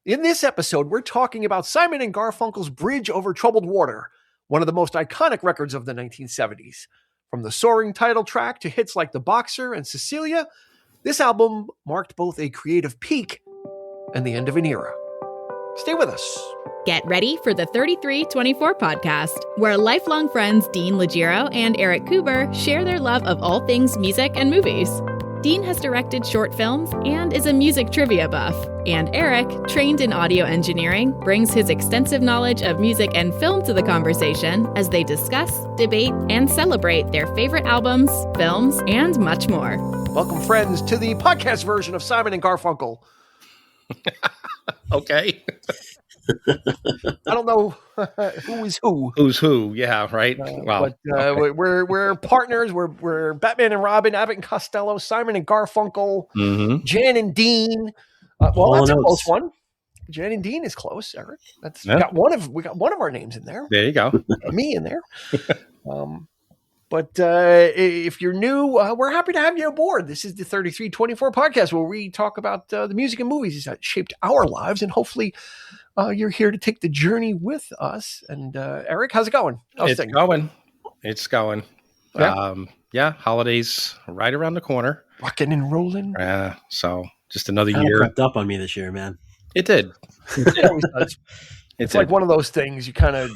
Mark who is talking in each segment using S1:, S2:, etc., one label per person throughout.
S1: In this episode, we're talking about Simon and Garfunkel's Bridge Over Troubled Water, one of the most iconic records of the 1970s. From the soaring title track to hits like The Boxer and Cecilia, this album marked both a creative peak and the end of an era. Stay with us.
S2: Get ready for the 3324 podcast, where lifelong friends Dean Legiro and Eric Kuber share their love of all things music and movies. Dean has directed short films and is a music trivia buff. And Eric, trained in audio engineering, brings his extensive knowledge of music and film to the conversation as they discuss, debate, and celebrate their favorite albums, films, and much more.
S1: Welcome, friends, to the podcast version of Simon and Garfunkel.
S3: Okay.
S1: I don't know who is who.
S3: Who's who? Yeah, right.
S1: But okay. we're partners. We're Batman and Robin, Abbott and Costello, Simon and Garfunkel, Jan and Dean. Well, that's a close one. Jan and Dean is close, Eric. We got one of our names in there.
S3: There you go.
S1: Me in there. But if you're new, we're happy to have you aboard. This is the 3324 podcast where we talk about the music and movies that shaped our lives, and hopefully you're here to take the journey with us. And Eric, how's it going?
S3: It's going. Yeah. Holidays right around the corner.
S1: Rocking and rolling.
S3: Yeah. So just another year.
S4: Crept up on me this year, man.
S3: It did.
S1: It always does. It's like one of those things you kind of,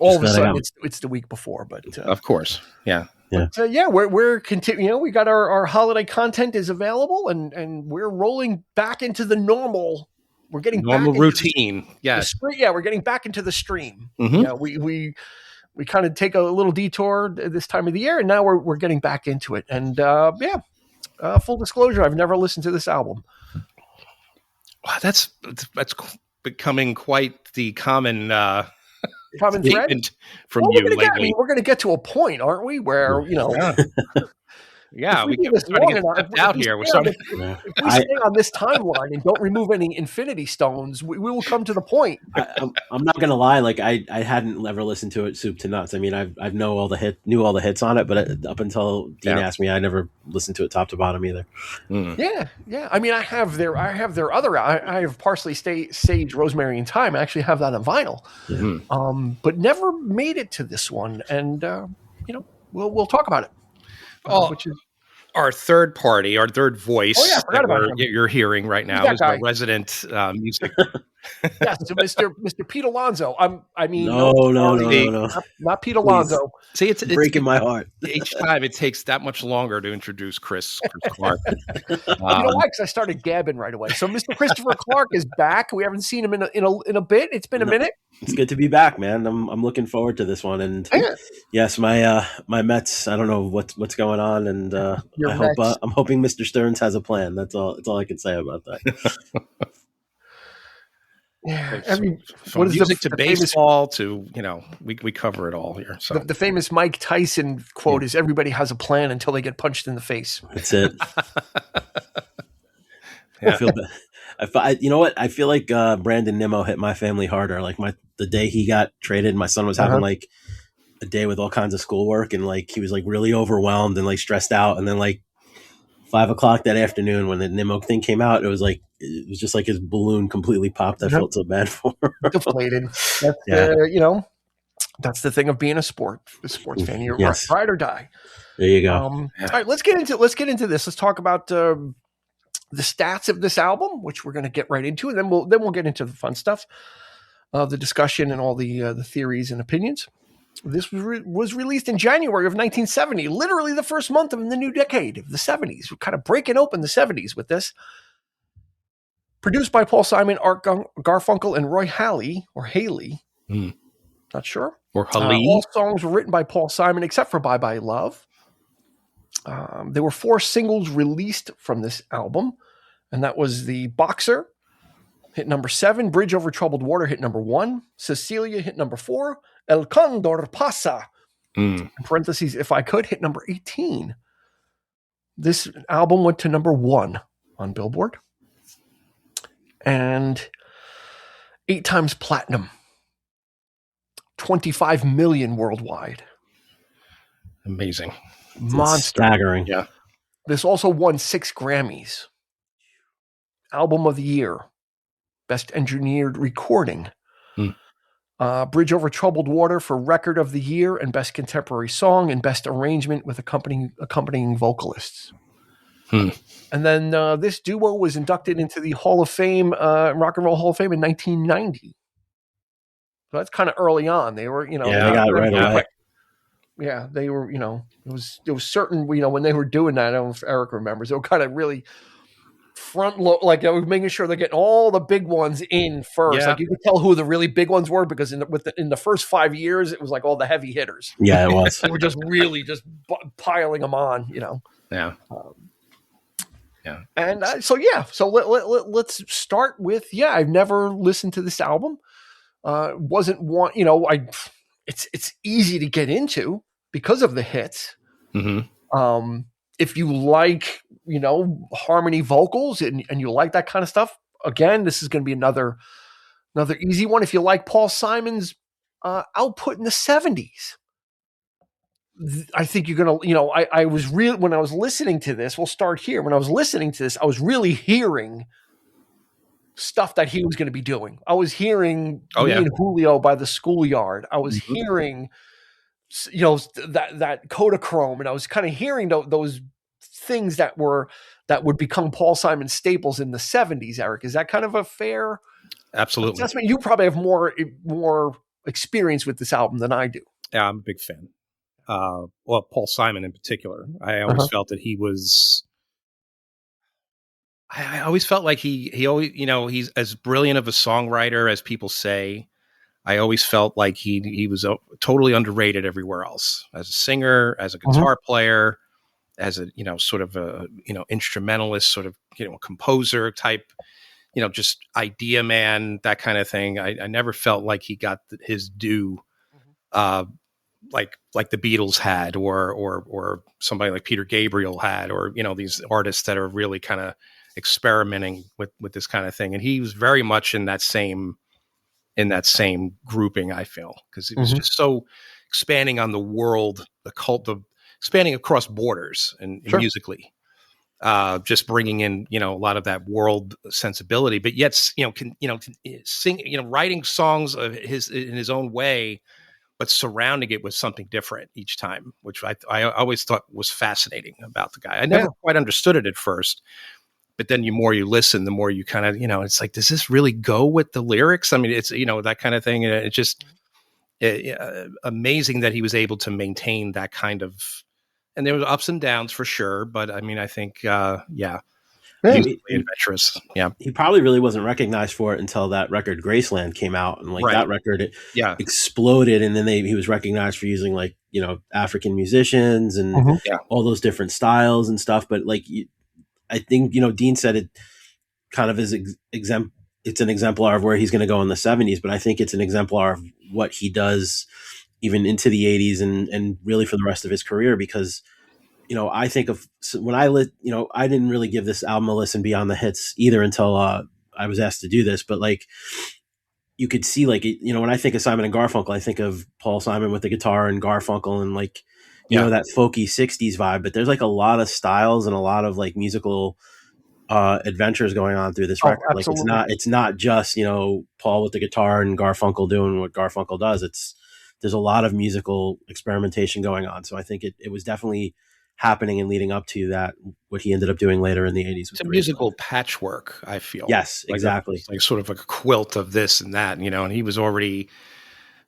S1: all of a sudden it's the week before, but
S3: of course. Yeah.
S1: But, we're continuing. We got our holiday content is available, and we're rolling back into the normal. We're getting
S3: normal
S1: back
S3: routine. Yes.
S1: We're getting back into the stream.
S3: Mm-hmm.
S1: Yeah, we kind of take a little detour this time of the year, and now we're getting back into it. And full disclosure, I've never listened to this album.
S3: Wow, that's becoming quite the common
S1: statement
S3: from you lately.
S1: We're going to get to a point, aren't we? Where
S3: Yeah, we get starting to get stepped out here.
S1: If we stay on this timeline and don't remove any infinity stones, we will come to the point.
S4: I'm not gonna lie, like I hadn't ever listened to it soup to nuts. I mean, I knew all the hits on it, but up until Dean asked me, I never listened to it top to bottom either.
S1: Yeah. I mean, I have their other. I have Parsley, Sage, Rosemary, and Thyme. I actually have that on vinyl, but never made it to this one. And we'll talk about it.
S3: Which is our third voice that you're hearing right now is the resident music.
S1: Yes, so Mr. Pete Alonso.
S4: No.
S1: Not Pete Alonso.
S3: See, it's
S4: breaking my heart.
S3: Each time it takes that much longer to introduce Chris Clark.
S1: You know why? Because I started gabbing right away. So Mr. Christopher Clark is back. We haven't seen him in a bit. It's been a minute.
S4: It's good to be back, man. I'm looking forward to this one. And yes, my Mets. I don't know what's going on, and I'm hoping Mr. Stearns has a plan. That's all I can say about that.
S1: Yeah,
S3: from music to baseball to we cover it all here. So
S1: the famous Mike Tyson quote is, "Everybody has a plan until they get punched in the face."
S4: That's it. I feel bad. You know what? I feel like Brandon Nimmo hit my family harder. Like the day he got traded, my son was having like a day with all kinds of schoolwork, and like he was like really overwhelmed and like stressed out. And then like 5:00 that afternoon when the Nimmo thing came out, it was just like his balloon completely popped. I felt so bad for him.
S1: Deflated. That's the thing of being a sports fan. You're ride or die.
S4: There you go.
S1: All right, let's get into this. Let's talk about the stats of this album, which we're going to get right into, and then we'll get into the fun stuff, the discussion and all the theories and opinions. This was released in January of 1970, literally the first month of the new decade of the 70s. We're kind of breaking open the 70s with this. Produced by Paul Simon, Art Garfunkel, and Roy Haley. Not sure.
S3: Or Haley.
S1: All songs were written by Paul Simon except for Bye Bye Love. There were 4 singles released from this album, and that was The Boxer, hit number 7, Bridge Over Troubled Water, hit number 1, Cecilia, hit number 4, El Condor Pasa, in parentheses, If I Could, hit number 18. This album went to number 1 on Billboard, and 8 times platinum, 25 million worldwide.
S3: Amazing.
S1: Monster.
S4: Staggering.
S3: Yeah.
S1: This also won 6 Grammys. Album of the Year. Best Engineered Recording. Bridge Over Troubled Water for Record of the Year and Best Contemporary Song, and Best Arrangement with accompanying vocalists. And then this duo was inducted into the Hall of Fame, Rock and Roll Hall of Fame in 1990. So that's kind of early on. They were, they
S4: got it right away.
S1: Yeah, they were, it was certain, when they were doing that, I don't know if Eric remembers, they were kind of really front load, like they were making sure they're getting all the big ones in first. Like you could tell who the really big ones were because in the first 5 years, it was like all the heavy hitters.
S4: Yeah, it was.
S1: They were just really just piling them on,
S3: Yeah.
S1: And so let's start with, I've never listened to this album. Wasn't one, it's easy to get into because of the hits. If you like, harmony vocals and you like that kind of stuff, again, this is going to be another easy one. If you like Paul Simon's output in the 70s, I think you're going to, I was really, when I was listening to this, we'll start here. When I was listening to this, I was really hearing stuff that he was going to be doing. I was hearing Me and Julio by the Schoolyard. I was hearing, that Kodachrome, and I was kind of hearing those things that would become Paul Simon staples in the 70s. Eric, is that kind of a fair?
S3: Absolutely.
S1: Assessment? You probably have more experience with this album than I do.
S3: Yeah, I'm a big fan. Well, Paul Simon in particular. I always felt that he was. I always felt like he always, he's as brilliant of a songwriter as people say. I always felt like he was totally underrated everywhere else, as a singer, as a guitar player, as a sort of a instrumentalist, sort of composer type, just idea man, that kind of thing. I never felt like he got his due. Like the Beatles had, or somebody like Peter Gabriel had, or these artists that are really kind of experimenting with this kind of thing. And he was very much in that same grouping, I feel, because it was just so expanding on the world, expanding across borders and musically, just bringing in a lot of that world sensibility, but yet sing, writing songs of his in his own way, but surrounding it with something different each time, which I always thought was fascinating about the guy. I never quite understood it at first, but then the more you listen, the more you kind of, it's like, does this really go with the lyrics? I mean, it's, that kind of thing. And it's just amazing that he was able to maintain that kind of, and there was ups and downs for sure. But I mean, I think, adventurous. Yeah.
S4: He probably really wasn't recognized for it until that record Graceland came out, and that record exploded, and then he was recognized for using African musicians and all those different styles and stuff. But I think Dean said it kind of is it's an exemplar of where he's going to go in the 70s, but I think it's an exemplar of what he does even into the 80s and really for the rest of his career, because I think of when I didn't really give this album a listen beyond the hits either until I was asked to do this. But you could see when I think of Simon and Garfunkel, I think of Paul Simon with the guitar and Garfunkel and that folky 60s vibe. But there's a lot of styles and a lot of musical adventures going on through this record. It's not just Paul with the guitar and Garfunkel doing what Garfunkel does. There's a lot of musical experimentation going on. So I think it was definitely happening and leading up to that, what he ended up doing later in the 80s.
S3: It's a musical patchwork, I feel.
S4: Yes, exactly.
S3: Sort of like a quilt of this and that, and he was already,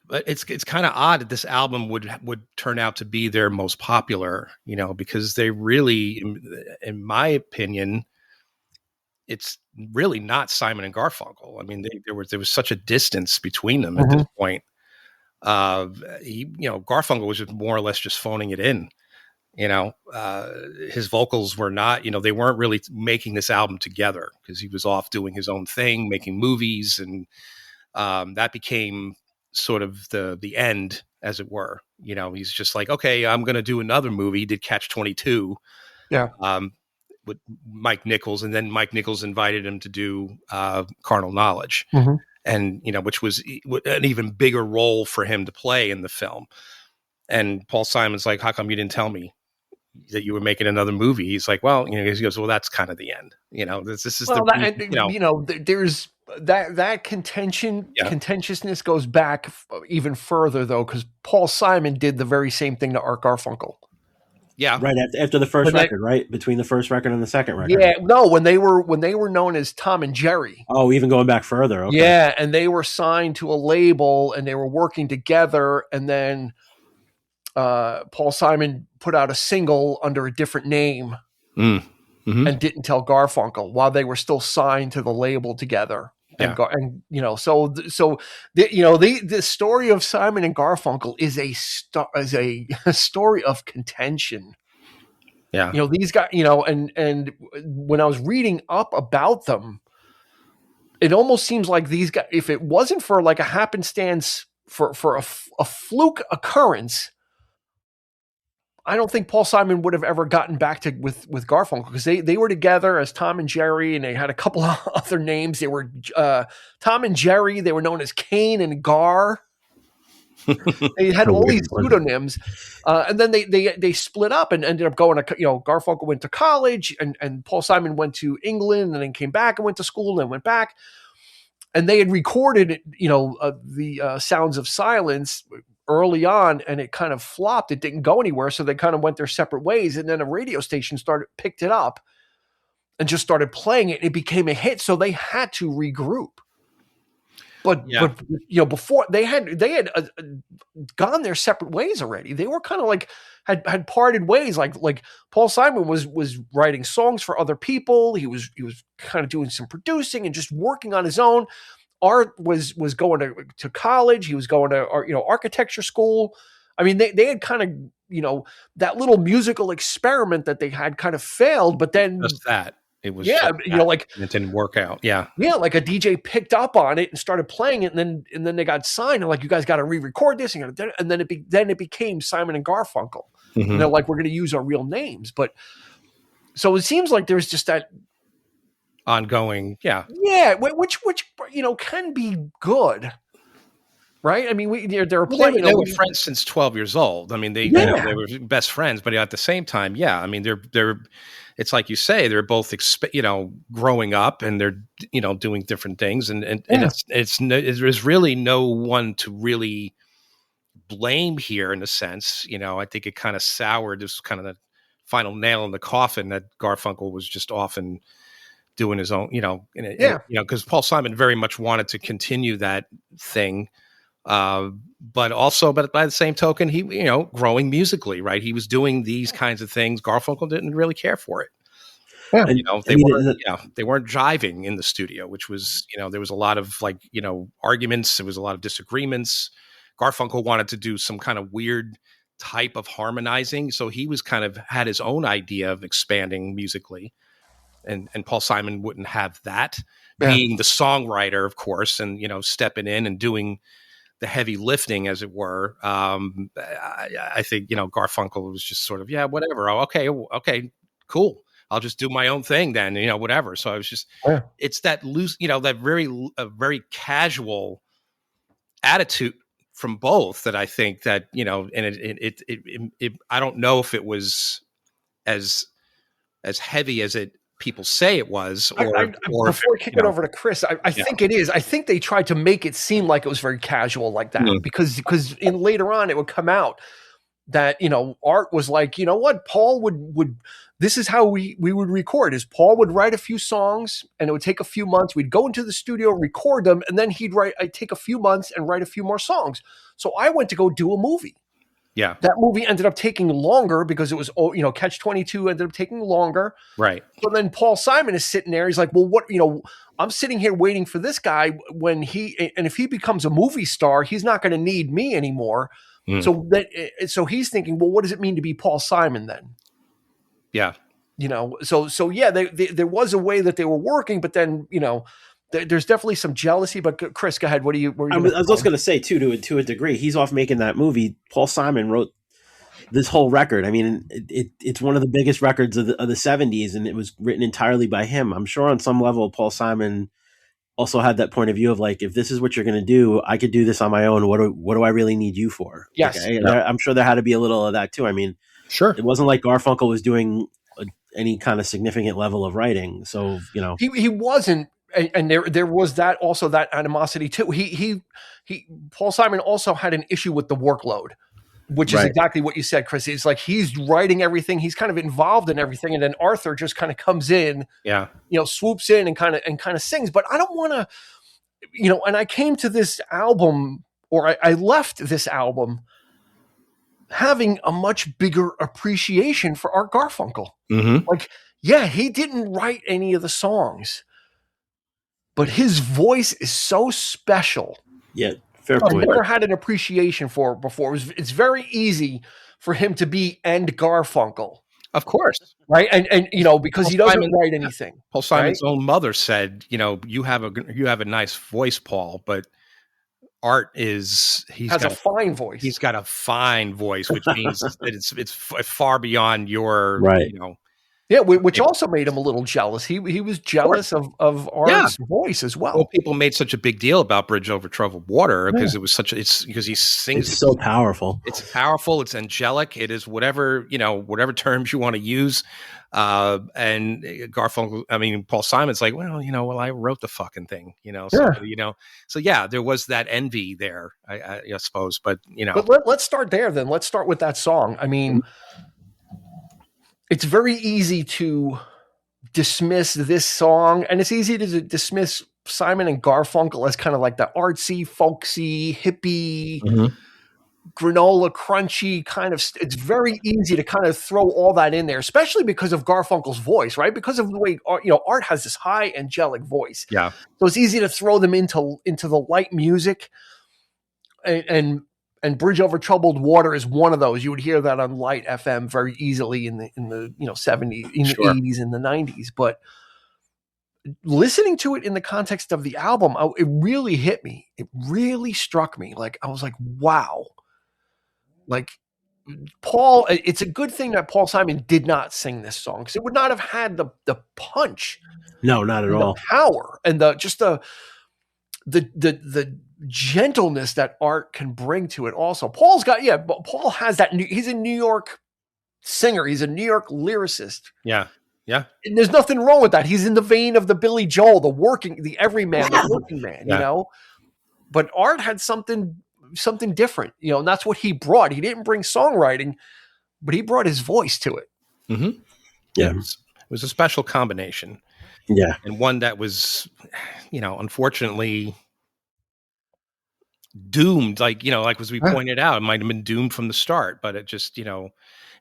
S3: but it's kind of odd that this album would turn out to be their most popular, because they really, in my opinion, it's really not Simon and Garfunkel. I mean, there was such a distance between them at this point. Garfunkel was just more or less just phoning it in. His vocals were not, they weren't really making this album together because he was off doing his own thing, making movies. And that became sort of the end, as it were. He's just like, okay, I'm going to do another movie. He did Catch-22 with Mike Nichols. And then Mike Nichols invited him to do Carnal Knowledge. And, which was an even bigger role for him to play in the film. And Paul Simon's like, how come you didn't tell me that you were making another movie? He's like, well, he goes, well, that's kind of the end. This is there's,
S1: that contentiousness goes back even further though, because Paul Simon did the very same thing to Art Garfunkel.
S3: Yeah,
S4: right after the first record, right between the first record and the second record.
S1: Yeah, no, when they were known as Tom and Jerry.
S4: Oh, even going back further. Okay.
S1: Yeah, and they were signed to a label and they were working together, and then Paul Simon put out a single under a different name and didn't tell Garfunkel while they were still signed to the label together.
S3: Yeah.
S1: And the story of Simon and Garfunkel is a story of contention.
S3: Yeah.
S1: These guys, and when I was reading up about them, it almost seems like these guys, if it wasn't for like a happenstance for a fluke occurrence, I don't think Paul Simon would have ever gotten back with Garfunkel, because they were together as Tom and Jerry, and they had a couple of other names. They were Tom and Jerry. They were known as Kane and Gar. They had all these pseudonyms, and then they split up and ended up going to, Garfunkel went to college, and Paul Simon went to England, and then came back and went to school, and then went back, and they had recorded the Sounds of Silence early on, and it kind of flopped. It didn't go anywhere, so they kind of went their separate ways, and then a radio station picked it up and just started playing it. It became a hit, so they had to regroup. But before they had gone their separate ways already. They were kind of like had parted ways. Like Paul Simon was writing songs for other people. He was kind of doing some producing and just working on his own. Art was going to college. He was going to architecture school. I mean, they had kind of that little musical experiment that they had kind of failed. But then
S3: just that. It was it didn't work out. Yeah.
S1: Yeah, like a DJ picked up on it and started playing it, and then they got signed, and like, you guys got to re-record this, and then it became Simon and Garfunkel.
S3: Mm-hmm.
S1: And they're like, we're going to use our real names. But so it seems like there's just that
S3: ongoing, yeah,
S1: which can be good. Right? I mean, they're playing.
S3: They were friends since 12 years old. I mean, they were best friends, but at the same time, I mean, they're. It's like you say, they're both growing up, and they're doing different things, and there's really no one to really blame here in a sense. I think it kind of soured. This was kind of the final nail in the coffin that Garfunkel was just often doing his own, because Paul Simon very much wanted to continue that thing. But by the same token, he, growing musically, right? He was doing these kinds of things. Garfunkel didn't really care for it. Yeah. And, they weren't jiving in the studio, which was, there was a lot of arguments. There was a lot of disagreements. Garfunkel wanted to do some kind of weird type of harmonizing. So he was kind of had his own idea of expanding musically. And Paul Simon wouldn't have that, being the songwriter, of course, and, stepping in and doing the heavy lifting, as it were. I think, Garfunkel was just sort of, whatever. Oh, okay, cool. I'll just do my own thing then, whatever. So I was just, it's that loose, that very casual attitude from both that I think that, and it I don't know if it was as heavy as people say it was, or
S1: before kicking it over to Chris, I think it is. I think they tried to make it seem like it was very casual like that, because later on it would come out that, Art was like, what, Paul would this is how we would record, is Paul would write a few songs, and it would take a few months. We'd go into the studio, record them, and then I'd take a few months and write a few more songs. So I went to go do a movie.
S3: Yeah.
S1: That movie ended up taking longer because it was, Catch-22 ended up taking longer.
S3: Right.
S1: So then Paul Simon is sitting there. He's like, well, what, I'm sitting here waiting for this guy and if he becomes a movie star, he's not going to need me anymore. So he's thinking, well, what does it mean to be Paul Simon then?
S3: Yeah.
S1: There was a way that they were working, but then, there's definitely some jealousy. But Chris, go ahead. I
S4: was just going to say too, to a degree, he's off making that movie. Paul Simon wrote this whole record. I mean, it's one of the biggest records of the 70s, and it was written entirely by him. I'm sure on some level, Paul Simon also had that point of view of like, if this is what you're going to do, I could do this on my own. What do I really need you for?
S1: Yes.
S4: I'm sure there had to be a little of that too. I mean,
S3: sure.
S4: It wasn't like Garfunkel was doing any kind of significant level of writing. So,
S1: he wasn't, and there was that also that animosity too. He Paul Simon also had an issue with the workload, which is exactly what you said, Chris. It's like he's writing everything, he's kind of involved in everything, and then Arthur just kind of comes in, swoops in and kind of sings. But I don't want to, and I came to this album, or I left this album having a much bigger appreciation for Art Garfunkel.
S3: Mm-hmm.
S1: Like, yeah, he didn't write any of the songs, but his voice is so special.
S4: Yeah, fair point.
S1: I've never had an appreciation for it before. It's very easy for him to be and Garfunkel.
S3: Of course.
S1: Right. And because Paul he doesn't Simon, write anything.
S3: Paul Simon's own mother said, you have a nice voice, Paul, but Art has
S1: a fine voice.
S3: He's got a fine voice, which means that it's far beyond your,
S1: Yeah, which also made him a little jealous. He was jealous of Art's voice as well.
S3: Well, people made such a big deal about Bridge Over Troubled Water because it was because he sings.
S4: It's so powerful.
S3: It's powerful. It's angelic. It is whatever terms you want to use. And Garfunkel, Paul Simon's like, I wrote the fucking thing, so there was that envy there, I suppose, but
S1: But let's start there then. Let's start with that song. It's very easy to dismiss this song, and it's easy to dismiss Simon and Garfunkel as kind of like the artsy, folksy, hippie, granola crunchy kind of. It's very easy to kind of throw all that in there, especially because of Garfunkel's voice, right? Because of the way Art has this high angelic voice.
S3: Yeah,
S1: so it's easy to throw them into the light music, and Bridge Over Troubled Water is one of those. You would hear that on light FM very easily in the 70s, in the 80s, and the 90s. But listening to it in the context of the album, it really hit me. It really struck me. Like, I was like, wow. Like, Paul, it's a good thing that Paul Simon did not sing this song, because it would not have had the punch.
S4: No, not at all.
S1: The power and the gentleness that Art can bring to it. Also, Paul has that. He's a New York singer. He's a New York lyricist.
S3: Yeah.
S1: And there's nothing wrong with that. He's in the vein of the Billy Joel, the everyman, the working man. But Art had something different. And that's what he brought. He didn't bring songwriting, but he brought his voice to it.
S3: Mm-hmm. Yeah, it was a special combination.
S4: Yeah,
S3: and one that was, unfortunately doomed, like as we pointed out, it might have been doomed from the start, but it just, and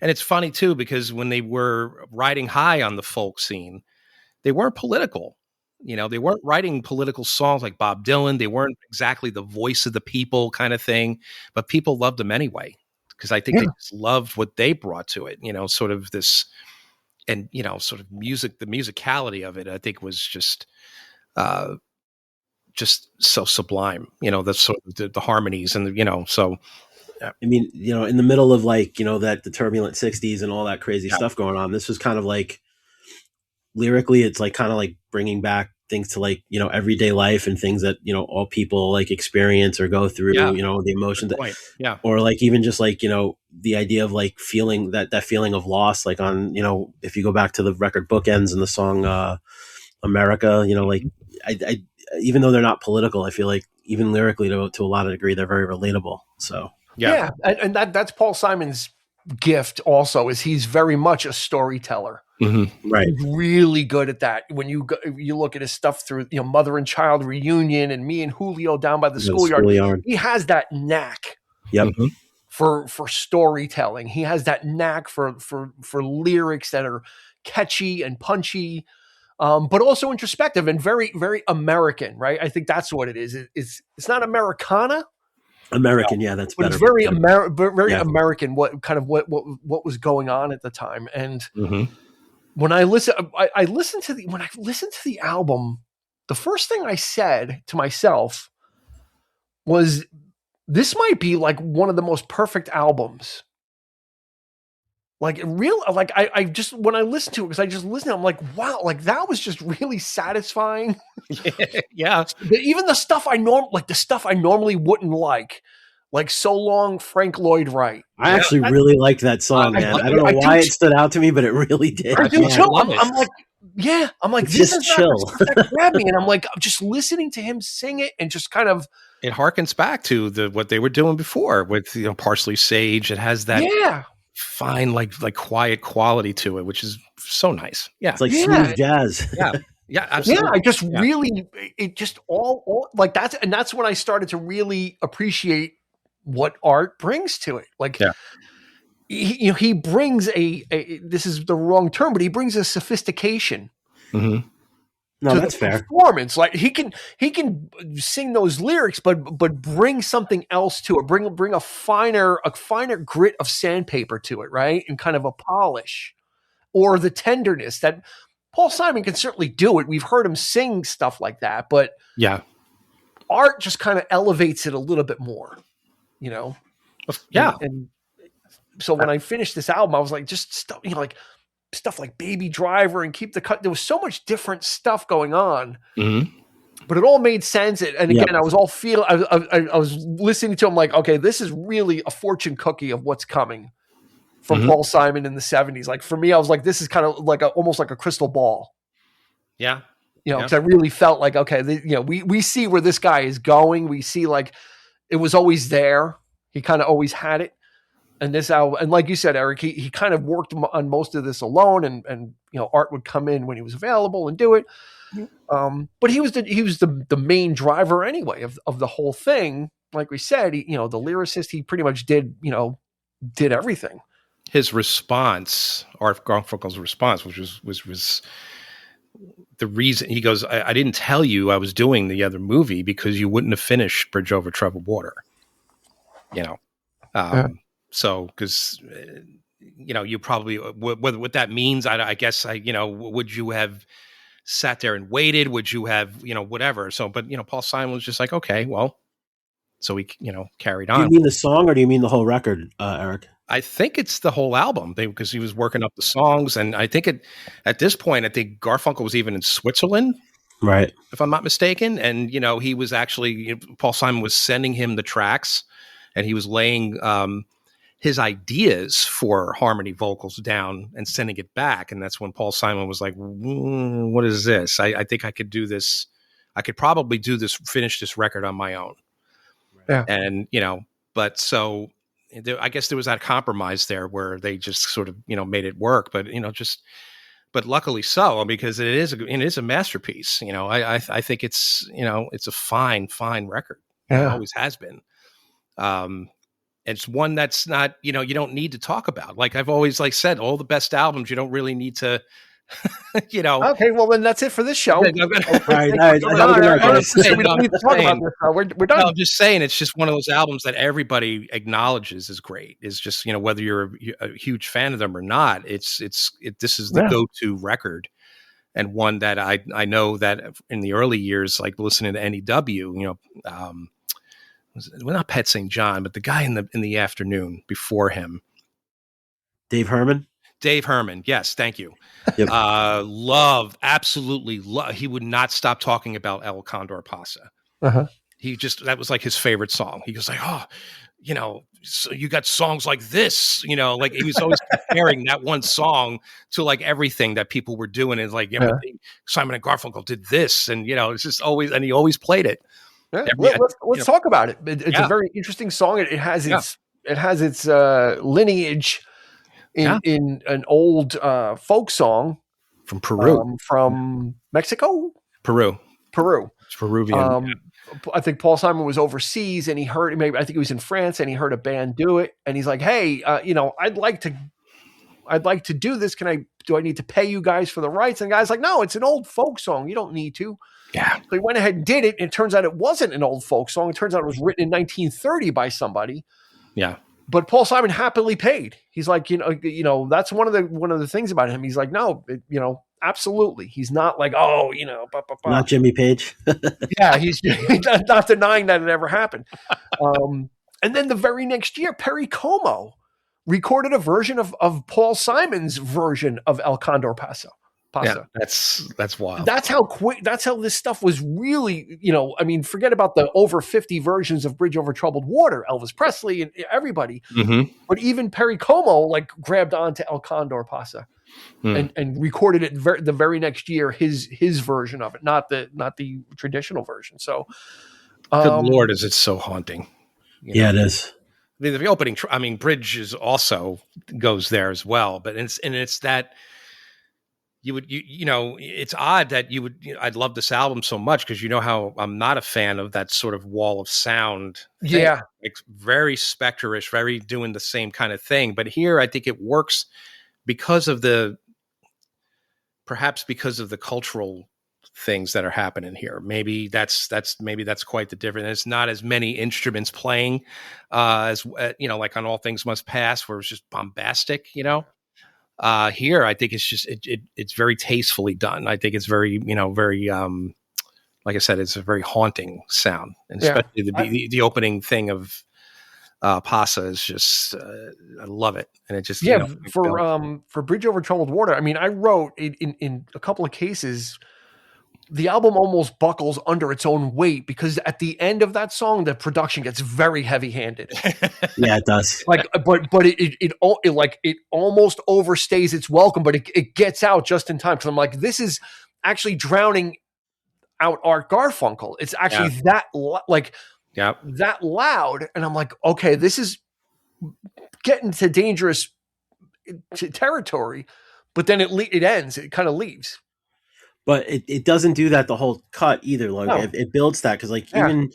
S3: it's funny too, because when they were riding high on the folk scene, they weren't political, they weren't writing political songs like Bob Dylan. They weren't exactly the voice of the people kind of thing, but people loved them anyway, because I think they just loved what they brought to it, sort of this, and, sort of music, the musicality of it, I think was just so sublime, that's sort of the harmonies and so. Yeah.
S4: In the middle of that the turbulent 60s and all that crazy stuff going on, this was kind of like lyrically, it's like kind of like bringing back things to everyday life and things that, all people experience or go through, the emotions or even just the idea of feeling that feeling of loss, on, if you go back to the record Bookends and the song, America, I even though they're not political, I feel like even lyrically to a lot of degree, they're very relatable. So,
S1: yeah. And that's Paul Simon's gift also, is he's very much a storyteller.
S3: Mm-hmm.
S4: Right.
S1: He's really good at that. When you look at his stuff through, Mother and Child Reunion and Me and Julio Down by the Schoolyard, he has that knack.
S4: Yep.
S3: Mm-hmm.
S1: For storytelling. He has that knack for lyrics that are catchy and punchy, but also introspective and very, very American, right? I think that's what it is. It's not Americana.
S4: American, yeah, that's better.
S1: It's very American. What was going on at the time, and when I listened to the album, the first thing I said to myself was, "This might be one of the most perfect albums." I just, when I listened to it, because I just listened, I'm like, wow, that was just really satisfying.
S3: Yeah.
S1: Even the stuff I normally wouldn't like So Long, Frank Lloyd Wright.
S4: I actually really liked that song, man. I don't know why it stood out to me, but it really did.
S1: I do too. I'm like, yeah, I'm like,
S4: It's
S1: this
S4: just
S1: is not the
S4: chill.
S1: stuff that grabbed me. And I'm like, I'm just listening to him sing it and just kind of.
S3: It harkens back to what they were doing before with, Parsley Sage. It has that fine, like quiet quality to it, which is so nice. Yeah.
S4: It's like smooth jazz.
S3: Yeah. Yeah, absolutely.
S1: Yeah, I just really, it just all like that's when I started to really appreciate what Art brings to it. Like, he brings this is the wrong term, but he brings a sophistication.
S3: Mm-hmm.
S4: No, that's fair.
S1: Performance. Like he can sing those lyrics, but bring something else to it. Bring a finer grit of sandpaper to it, right? And kind of a polish or the tenderness that Paul Simon can certainly do it. We've heard him sing stuff like that, but Art just kind of elevates it a little bit more,
S3: Yeah.
S1: And so when I finished this album, I was like, just stuff, like stuff like Baby Driver and Keep the Cut. There was so much different stuff going on, but it all made sense. And again, I was all I was listening to him like, okay, this is really a fortune cookie of what's coming from Paul Simon in the 70s. Like for me, I was like, this is kind of like almost like a crystal ball.
S3: Yeah.
S1: Because I really felt like, okay, we see where this guy is going. We see like it was always there. He kind of always had it. And this album, and like you said, Eric, he kind of worked on most of this alone, and Art would come in when he was available and do it. But he was the main driver anyway of the whole thing. Like we said, the lyricist, he pretty much did everything.
S3: His response, Art Garfunkel's response, which was the reason he goes, I didn't tell you I was doing the other movie because you wouldn't have finished Bridge Over Troubled Water. So, because, you probably, what that means, I guess, would you have sat there and waited? Would you have, whatever? So, but, Paul Simon was just like, okay, well, so we, carried on.
S4: Do you mean the song or do you mean the whole record, Eric?
S3: I think it's the whole album because he was working up the songs. And I think at this point, I think Garfunkel was even in Switzerland.
S4: Right.
S3: If I'm not mistaken. And, he was actually, Paul Simon was sending him the tracks and he was laying, his ideas for harmony vocals down and sending it back. And that's when Paul Simon was like, what is this? I think I could do this. I could probably finish this record on my own.
S1: Yeah.
S3: And, but so I guess there was that compromise there where they just sort of, made it work, but, but luckily so, because it is a masterpiece. I think it's, it's a fine record.
S1: Yeah.
S3: It always has been. It's one that's not, you don't need to talk about. Like I've always said, all the best albums, you don't really need to,
S1: Okay, well then that's it for this show.
S4: Right, we don't
S1: need to talk about this. We're done.
S3: No, I'm just saying, it's just one of those albums that everybody acknowledges is great. It's just, whether you're a huge fan of them or not, this is the go-to record. And one that I know that in the early years, like listening to NEW, not Pet St. John, but the guy in the afternoon before him.
S4: Dave Herman.
S3: Yes. Thank you.
S4: Yep.
S3: Absolutely love. He would not stop talking about El Condor Pasa. That was like his favorite song. He goes like, oh, so you got songs like this, like he was always comparing that one song to like everything that people were doing. And like, Simon and Garfunkel did this. And, it's just always, and he always played it.
S1: Yeah. Let's talk about it. It's a very interesting song. It has its lineage in an old folk song
S3: from Peru,
S1: from Mexico,
S3: Peru. It's Peruvian.
S1: I think Paul Simon was overseas and he heard, I think he was in France and he heard a band do it and he's like, hey, I'd like to do this. Do I need to pay you guys for the rights? And the guy's like, no, it's an old folk song. You don't need to.
S3: Yeah.
S1: So he went ahead and did it. And it turns out it wasn't an old folk song. It turns out it was written in 1930 by somebody.
S3: Yeah.
S1: But Paul Simon happily paid. He's like, that's one of the things about him. He's like, no, absolutely. He's not like,
S4: not Jimmy Page.
S1: Yeah. He's not denying that it ever happened. And then the very next year, Perry Como recorded a version of Paul Simon's version of El Condor Pasa. Pasa.
S3: That's wild.
S1: That's how quick. That's how this stuff was really. I mean, forget about the over 50 versions of Bridge Over Troubled Water, Elvis Presley and everybody, but even Perry Como like grabbed onto El Condor Pasa and recorded it the very next year, his version of it, not the traditional version. So,
S3: good Lord, is it so haunting?
S4: It is.
S3: The opening, Bridge is also goes there as well, but it's that it's odd that I'd love this album so much because how I'm not a fan of that sort of wall of sound.
S1: Yeah.
S3: It's very Spectre-ish, very doing the same kind of thing. But here I think it works perhaps because of the cultural things that are happening here. Maybe that's quite the difference. It's not as many instruments playing as like on All Things Must Pass, where it's just bombastic. Here, I think it's just it's very tastefully done. I think it's very very like I said, it's a very haunting sound, and especially the opening thing of Pasa is just I love it, and it just
S1: for Bridge Over Troubled Water. I mean, I wrote in a couple of cases. The album almost buckles under its own weight because at the end of that song, the production gets very heavy-handed.
S4: Yeah, it does.
S1: But it almost overstays its welcome, but it gets out just in time. Because I'm like, this is actually drowning out Art Garfunkel. It's actually that loud, and I'm like, okay, this is getting to dangerous territory. But then it ends. It kind of leaves.
S4: But it doesn't do that the whole cut either. Like it builds that because even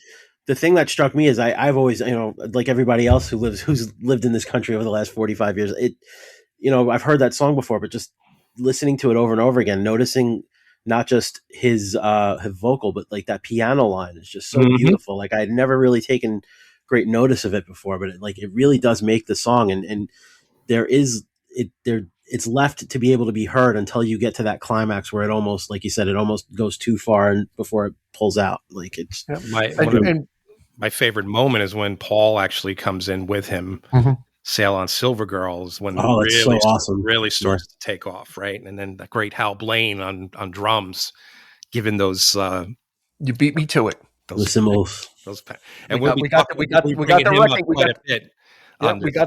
S4: the thing that struck me is I've always like everybody else who's lived in this country over the last 45 years. I've heard that song before, but just listening to it over and over again, noticing not just his vocal, but like that piano line is just so beautiful. Like I'd never really taken great notice of it before, but it really does make the song, and it's left to be able to be heard until you get to that climax where it almost, like you said, it almost goes too far and before it pulls out. Like it's
S3: my favorite moment is when Paul actually comes in with him. Sail on Silver Girls when really starts to take off, right? And then the great Hal Blaine on drums, given those.
S1: You beat me to it.
S4: Those cymbals.
S3: And
S1: we got the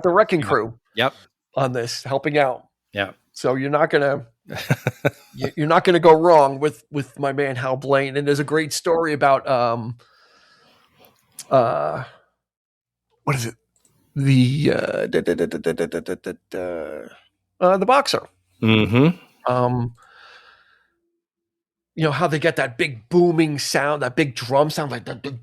S1: Wrecking Crew.
S3: Yep.
S1: On this, helping out.
S3: Yeah.
S1: So you're not gonna go wrong with my man Hal Blaine. And there's a great story about what is it? The boxer. How they get that big booming sound, that big drum sound, like the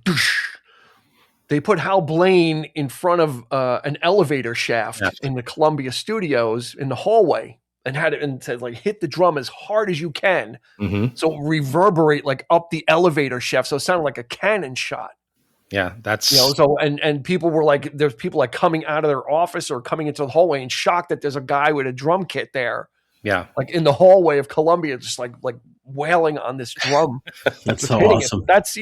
S1: they put Hal Blaine in front of an elevator shaft in the Columbia Studios in the hallway and had it and said like hit the drum as hard as you can, so reverberate like up the elevator shaft, so it sounded like a cannon shot.
S3: Yeah, that's
S1: so and people were like, there's people like coming out of their office or coming into the hallway and shocked that there's a guy with a drum kit there.
S3: Yeah,
S1: like in the hallway of Columbia, just like wailing on this drum.
S4: That's so awesome.
S1: It. That's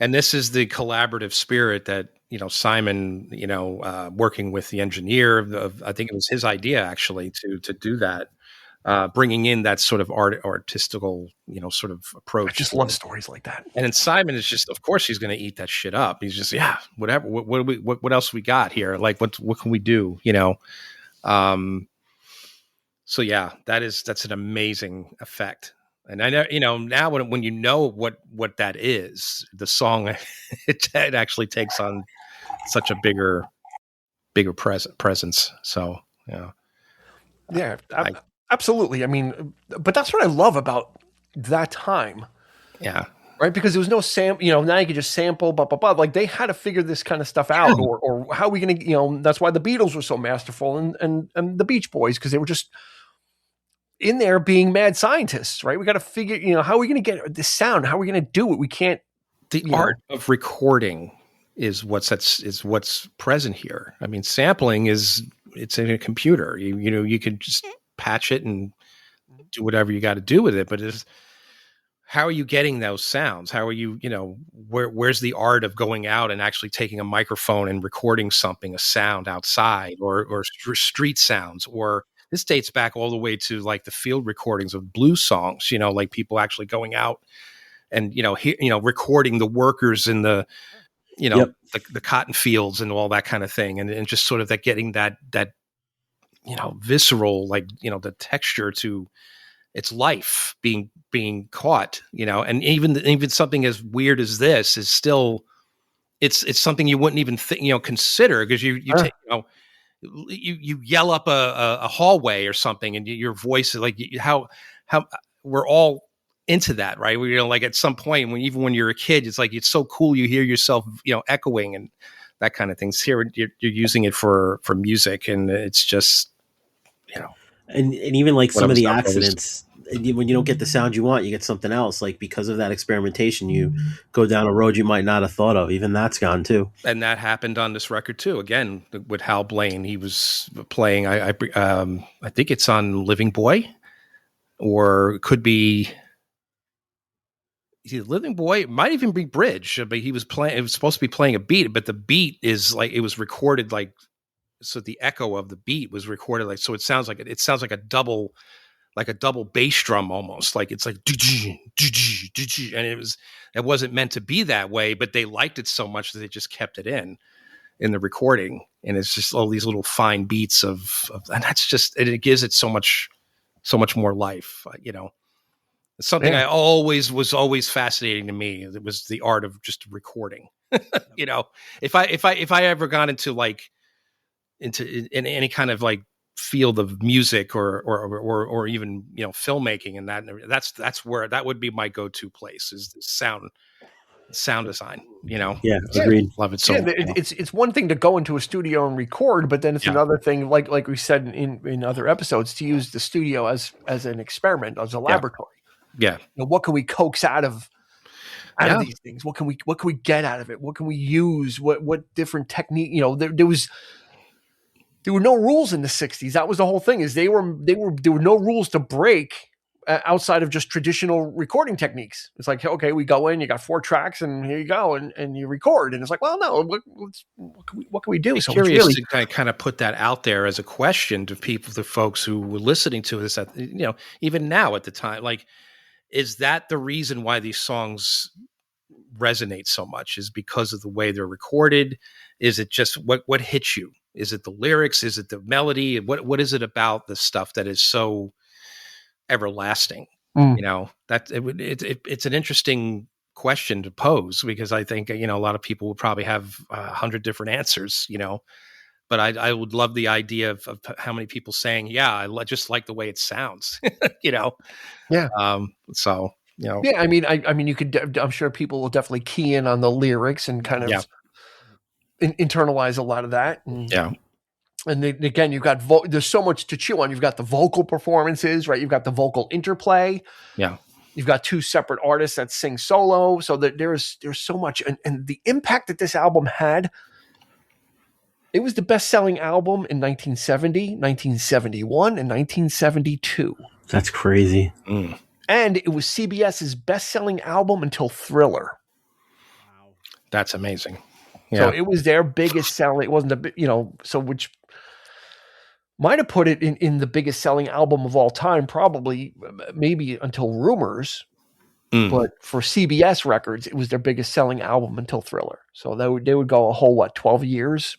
S3: And this is the collaborative spirit that, Simon, working with the engineer I think it was his idea actually to do that, bringing in that sort of artistical, sort of approach.
S1: I just love stories like that.
S3: And then Simon is just, of course, he's going to eat that shit up. He's just, whatever. What else we got here? Like, what can we do? So yeah, that's an amazing effect. And I know, now when you know what that is, the song, it actually takes on such a bigger presence. So,
S1: yeah, absolutely. I mean, but that's what I love about that time.
S3: Yeah.
S1: Right. Because there was no sample, now you can just sample, blah, blah, blah. Like they had to figure this kind of stuff out or how are we going to, that's why the Beatles were so masterful and the Beach Boys, because they were just in there being mad scientists, right? We got to figure, how are we going to get this sound? How are we going to do it? We can't.
S3: The art of recording is what's present here. I mean, sampling it's in a computer. You can just patch it and do whatever you got to do with it. But how are you getting those sounds? How are you, where's the art of going out and actually taking a microphone and recording something, a sound outside or street sounds or this dates back all the way to like the field recordings of blues songs, like people actually going out and, recording the workers in the, the cotton fields and all that kind of thing. And just sort of that getting that, visceral, like, the texture to its life being caught, and even something as weird as this is still, it's something you wouldn't even think, consider, because you take, you yell up a hallway or something, and your voice is like, how we're all into that, right? We, like at some point even when you're a kid, it's like, it's so cool. You hear yourself, echoing and that kind of things. Here, you're using it for music, and it's just,
S4: and even like some of the accidents, when you don't get the sound you want, you get something else. Like because of that experimentation, you go down a road you might not have thought of. Even that's gone too.
S3: And that happened on this record too. Again, with Hal Blaine, he was playing. I think it's on Living Boy, or it could be Living Boy. It might even be Bridge, but he was playing. It was supposed to be playing a beat, but the beat is like, it was recorded like. So the echo of the beat was recorded like, so it sounds like a double bass drum almost, like it's like, and it wasn't meant to be that way, but they liked it so much that they just kept it in the recording, and it's just all these little fine beats of and that's just, it gives it so much more life, It's something I was always fascinating to me. It was the art of just recording. If I ever got into like into any kind of like field of music or even filmmaking, and that's where that would be my go-to place, is the sound design.
S4: Agreed.
S3: Love it so much.
S1: It's one thing to go into a studio and record, but then it's another thing, like we said in other episodes, to use the studio as an experiment, as a laboratory. What can we coax out of these things? What can we get out of it? What can we use? What different technique? There were no rules in the 60s. That was the whole thing, is there were no rules to break outside of just traditional recording techniques. It's like, okay, we go in, you got 4 tracks, and here you go, and you record. And it's like, well, no, what can we do?
S3: I'm curious to kind of put that out there as a question to people, to folks who were listening to this, even now at the time, like, is that the reason why these songs resonate so much, is because of the way they're recorded? Is it just what hits you? Is it the lyrics? Is it the melody? What is it about the stuff that is so everlasting? That it's an interesting question to pose, because I think a lot of people would probably have 100 different answers. But I would love the idea of how many people saying, "Yeah, I just like the way it sounds."
S1: Yeah.
S3: So.
S1: Yeah, I mean, you could. I'm sure people will definitely key in on the lyrics and kind of internalize a lot of that. And then again, you've got there's so much to chew on. You've got the vocal performances, right? You've got the vocal interplay.
S3: Yeah,
S1: you've got 2 separate artists that sing solo. So that there's so much, and the impact that this album had. It was the best-selling album in 1970, 1971, and 1972.
S4: That's crazy.
S1: And it was CBS's best-selling album until Thriller.
S3: Wow. That's amazing. Yeah.
S1: So it was their biggest selling. It wasn't so which might have put it in the biggest selling album of all time, probably, maybe until Rumors. But for CBS records, it was their biggest selling album until Thriller. So they would go a whole 12 years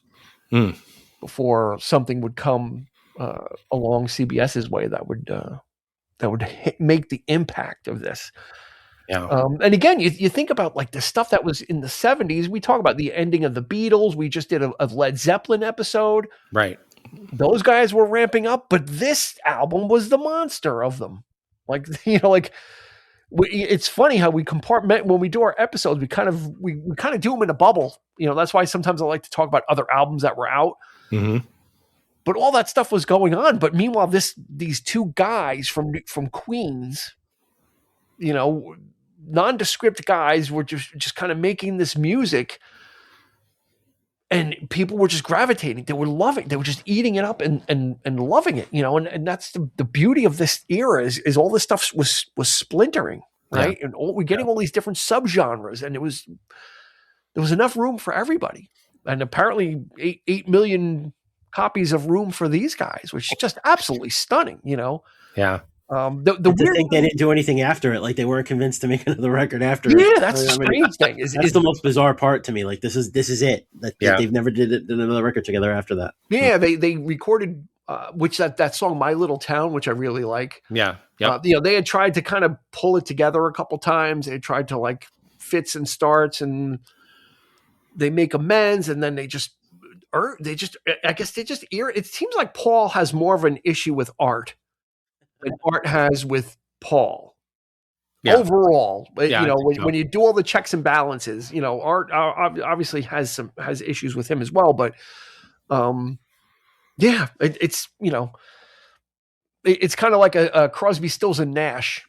S1: before something would come along CBS's way that would make the impact of this.
S3: Yeah.
S1: And again, you think about like the stuff that was in the 70s. We talk about the ending of the Beatles. We just did a Led Zeppelin episode.
S3: Right.
S1: Those guys were ramping up, but this album was the monster of them. Like, it's funny how we compartment when we do our episodes. We kind of do them in a bubble. That's why sometimes I like to talk about other albums that were out.
S3: Mm-hmm.
S1: But all that stuff was going on. But meanwhile, these 2 guys from Queens, nondescript guys, were just kind of making this music, and people were just gravitating. They were loving. They were just eating it up and loving it. And that's the beauty of this era is all this stuff was splintering, right? And we're getting all these different subgenres, and there was enough room for everybody. And apparently 8 million copies of Room for these guys, which is just absolutely stunning, you know?
S3: Yeah.
S1: The
S4: To
S1: weird
S4: think they didn't do anything after it, like they weren't convinced to make another record after it.
S1: Yeah, that's the strange thing.
S4: That's the most bizarre part to me. Like this is it. That they've never did another record together after that.
S1: Yeah, they recorded which that song "My Little Town," which I really like.
S3: Yeah, yeah.
S1: You know, they had tried to kind of pull it together a couple times. They tried to like fits and starts, and they make amends, and then they just it seems like Paul has more of an issue with Art than Art has with Paul. Yeah. Overall, you know, when you do all the checks and balances, you know, Art obviously has issues with him as well, but yeah, it's you know, it's kind of like a Crosby, Stills and Nash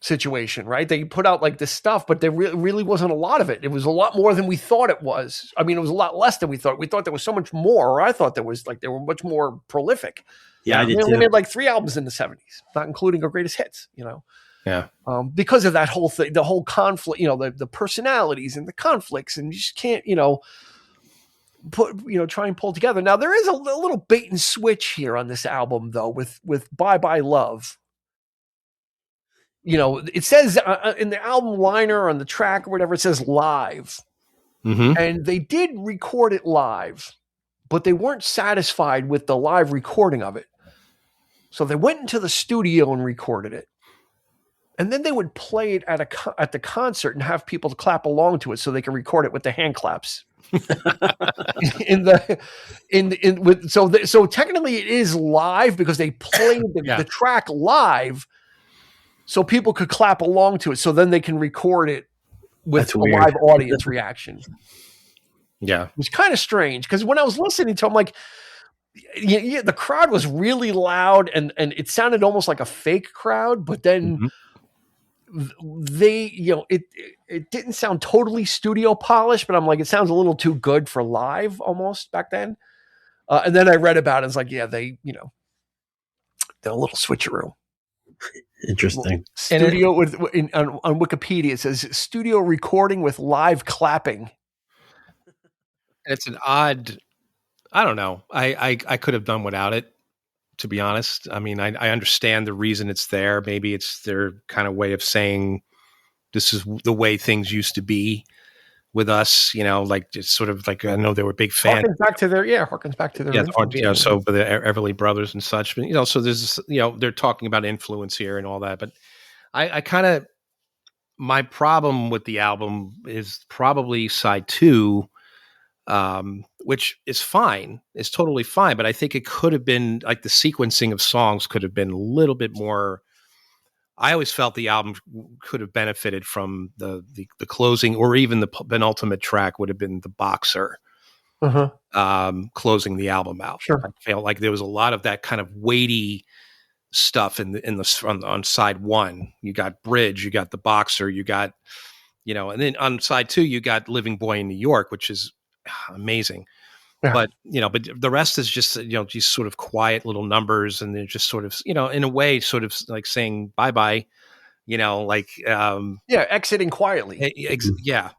S1: situation, right? They put out like this stuff, but there really wasn't a lot of it. It was a lot more than we thought it was. I mean, it was a lot less than we thought. We thought there was so much more, or I thought there was like they were much more prolific.
S4: Yeah, I did
S1: they
S4: too.
S1: only made like 3 albums in the 70s, not including our greatest hits, you know.
S3: Yeah.
S1: Because of that whole thing, the whole conflict, you know, the personalities and the conflicts, and you just can't, you know, try and pull together. Now there is a little bait and switch here on this album, though, with Bye Bye Love. You know, it says in the album liner on the track or whatever, it says live, and they did record it live, but they weren't satisfied with the live recording of it, so they went into the studio and recorded it. And then they would play it at the concert and have people clap along to it so they can record it with the hand claps. So technically it is live because they played the track live so people could clap along to it. So then they can record it with a live audience reaction.
S3: Yeah.
S1: It was kind of strange because when I was listening to them, like, yeah, the crowd was really loud and it sounded almost like a fake crowd, but then they, you know, it didn't sound totally studio polished, but I'm like, it sounds a little too good for live almost back then. And then I read about it. It's like, yeah, they're a little switcheroo.
S4: Interesting.
S1: Studio on Wikipedia, it says studio recording with live clapping.
S3: It's an odd, I don't know. I could have done without it, to be honest. I mean, I understand the reason it's there. Maybe it's their kind of way of saying this is the way things used to be with us, you know, like it's sort of like, I know they were big fans.
S1: Harkens back to their
S3: you know, so for the Everly Brothers and such, but, you know, so there's, you know, they're talking about influence here and all that, but I kind of, my problem with the album is probably side 2, which is fine. It's totally fine. But I think it could have been like the sequencing of songs could have been a little bit more. I always felt the album could have benefited from the closing, or even the penultimate track would have been the Boxer, closing the album out.
S1: Sure.
S3: I felt like there was a lot of that kind of weighty stuff on side 1. You got Bridge, you got the Boxer, you got, you know, and then on side 2 you got Living Boy in New York, which is amazing. Yeah. But, you know, but the rest is just, you know, these sort of quiet little numbers, and they're just sort of, you know, in a way, sort of like saying bye-bye, you know, like,
S1: exiting quietly.
S3: Yeah.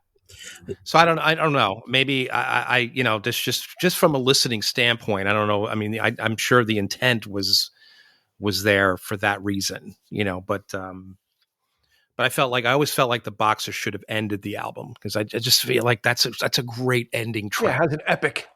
S3: So I don't know. Maybe I you know, just from a listening standpoint, I don't know. I mean, I'm sure the intent was there for that reason, you know, but I always felt like the Boxer should have ended the album, because I just feel like that's a great ending track.
S1: Yeah, it has an epic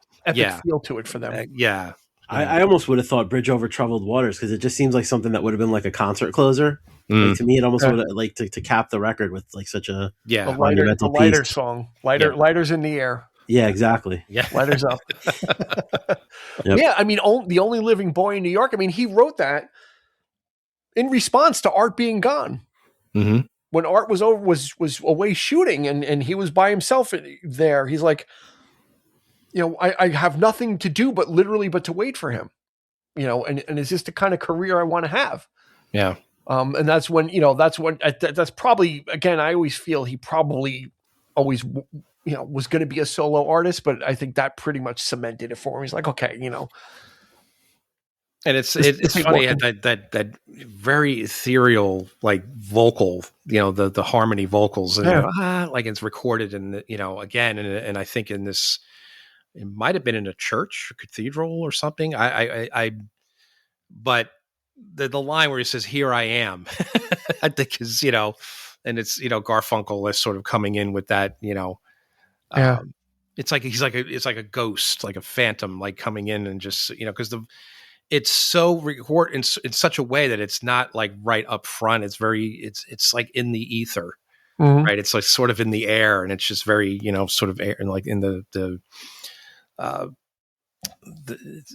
S1: feel to it for them.
S3: Yeah.
S4: I almost would have thought Bridge Over Troubled Waters, because it just seems like something that would have been like a concert closer. Like, to me, it almost would have like to cap the record with like such a
S1: lighter song. Lighters in the air.
S4: Yeah, exactly.
S3: Yeah.
S1: Lighters up. Yep. Yeah, I mean, the only living boy in New York. I mean, he wrote that in response to Art being gone.
S3: Mm-hmm.
S1: When Art was away shooting and he was by himself there, he's like, you know, I have nothing to do but to wait for him, you know, and is this the kind of career I want to have?
S3: Yeah.
S1: And that's that's probably, again, I always feel he probably always, you know, was going to be a solo artist, but I think that pretty much cemented it for him. He's like, okay, you know.
S3: And it's funny, that very ethereal, like vocal, you know, the harmony vocals, and like it's recorded in the, you know, again, and I think in this, it might have been in a church or cathedral or something. But the line where he says, "Here I am," I think is, and it's, Garfunkel is sort of coming in with that,
S1: Yeah.
S3: it's like it's like a ghost, like a phantom, like coming in and just, because it's so recorded in such a way that it's not like right up front. It's it's like in the ether,
S1: Mhm.
S3: right? It's like sort of in the air, and it's just very, sort of air, and like in the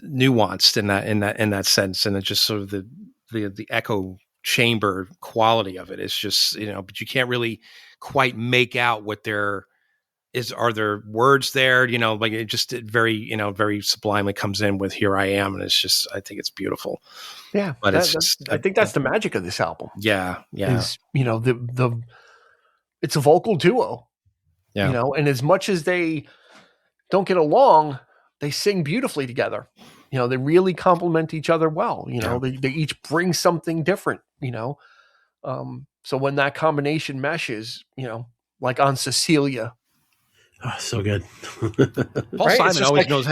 S3: nuanced in that sense, and it's just sort of the echo chamber quality of it is just, but you can't really quite make out what are there words there, like it very, very sublimely comes in with "Here I Am," and it's just, I think it's beautiful.
S1: Yeah.
S3: But it's just,
S1: I think that's the magic of this album.
S3: yeah,
S1: Is, it's a vocal duo,
S3: yeah,
S1: and as much as they don't get along, they sing beautifully together. They really complement each other well. They each bring something different, so when that combination meshes, like on Cecilia.
S4: Oh, so good.
S3: Paul
S1: Right?
S3: Simon always knows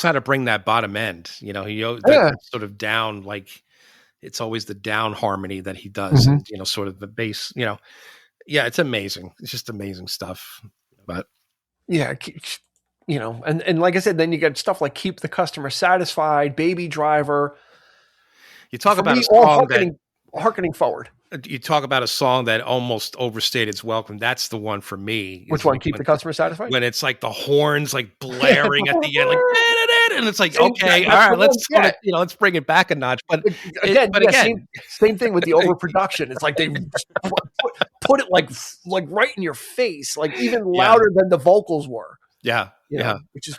S3: how to bring that bottom end. He knows that sort of down, like it's always the down harmony that he does, and sort of the bass. Yeah, it's amazing. It's just amazing stuff. But
S1: yeah, and like I said, then you get stuff like "Keep the Customer Satisfied," "Baby Driver."
S3: You talk
S1: For
S3: about
S1: me,
S3: a song
S1: harkening forward.
S3: You talk about a song that almost overstayed its welcome. That's the one for me.
S1: Which one? "Keep the Customer Satisfied"?
S3: When it's like the horns like blaring at the end, like, and it's like, okay, all right, let's bring it back a notch. But again,
S1: same thing with the overproduction. It's like they put it like right in your face, like even louder than the vocals were.
S3: Yeah,
S1: which is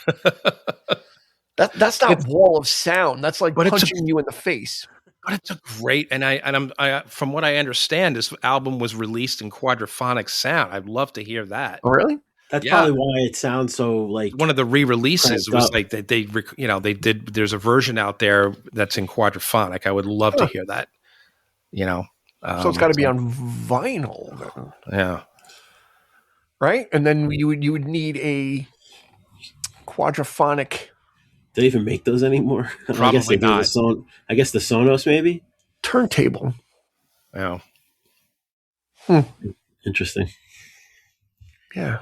S1: that's not wall of sound. That's like punching you in the face.
S3: But it's a great, and I from what I understand, this album was released in quadraphonic sound. I'd love to hear that.
S1: Oh, really?
S4: That's probably why it sounds so like
S3: one of the re-releases was up. Like they did. There's a version out there that's in quadraphonic. I would love to hear that.
S1: So it's got to be on vinyl.
S3: Yeah.
S1: Right, and then you would need a quadraphonic.
S4: Do they even make those anymore?
S3: Probably
S4: I guess they
S3: not.
S4: I guess the Sonos maybe
S1: turntable.
S3: Yeah.
S4: Interesting.
S1: Yeah,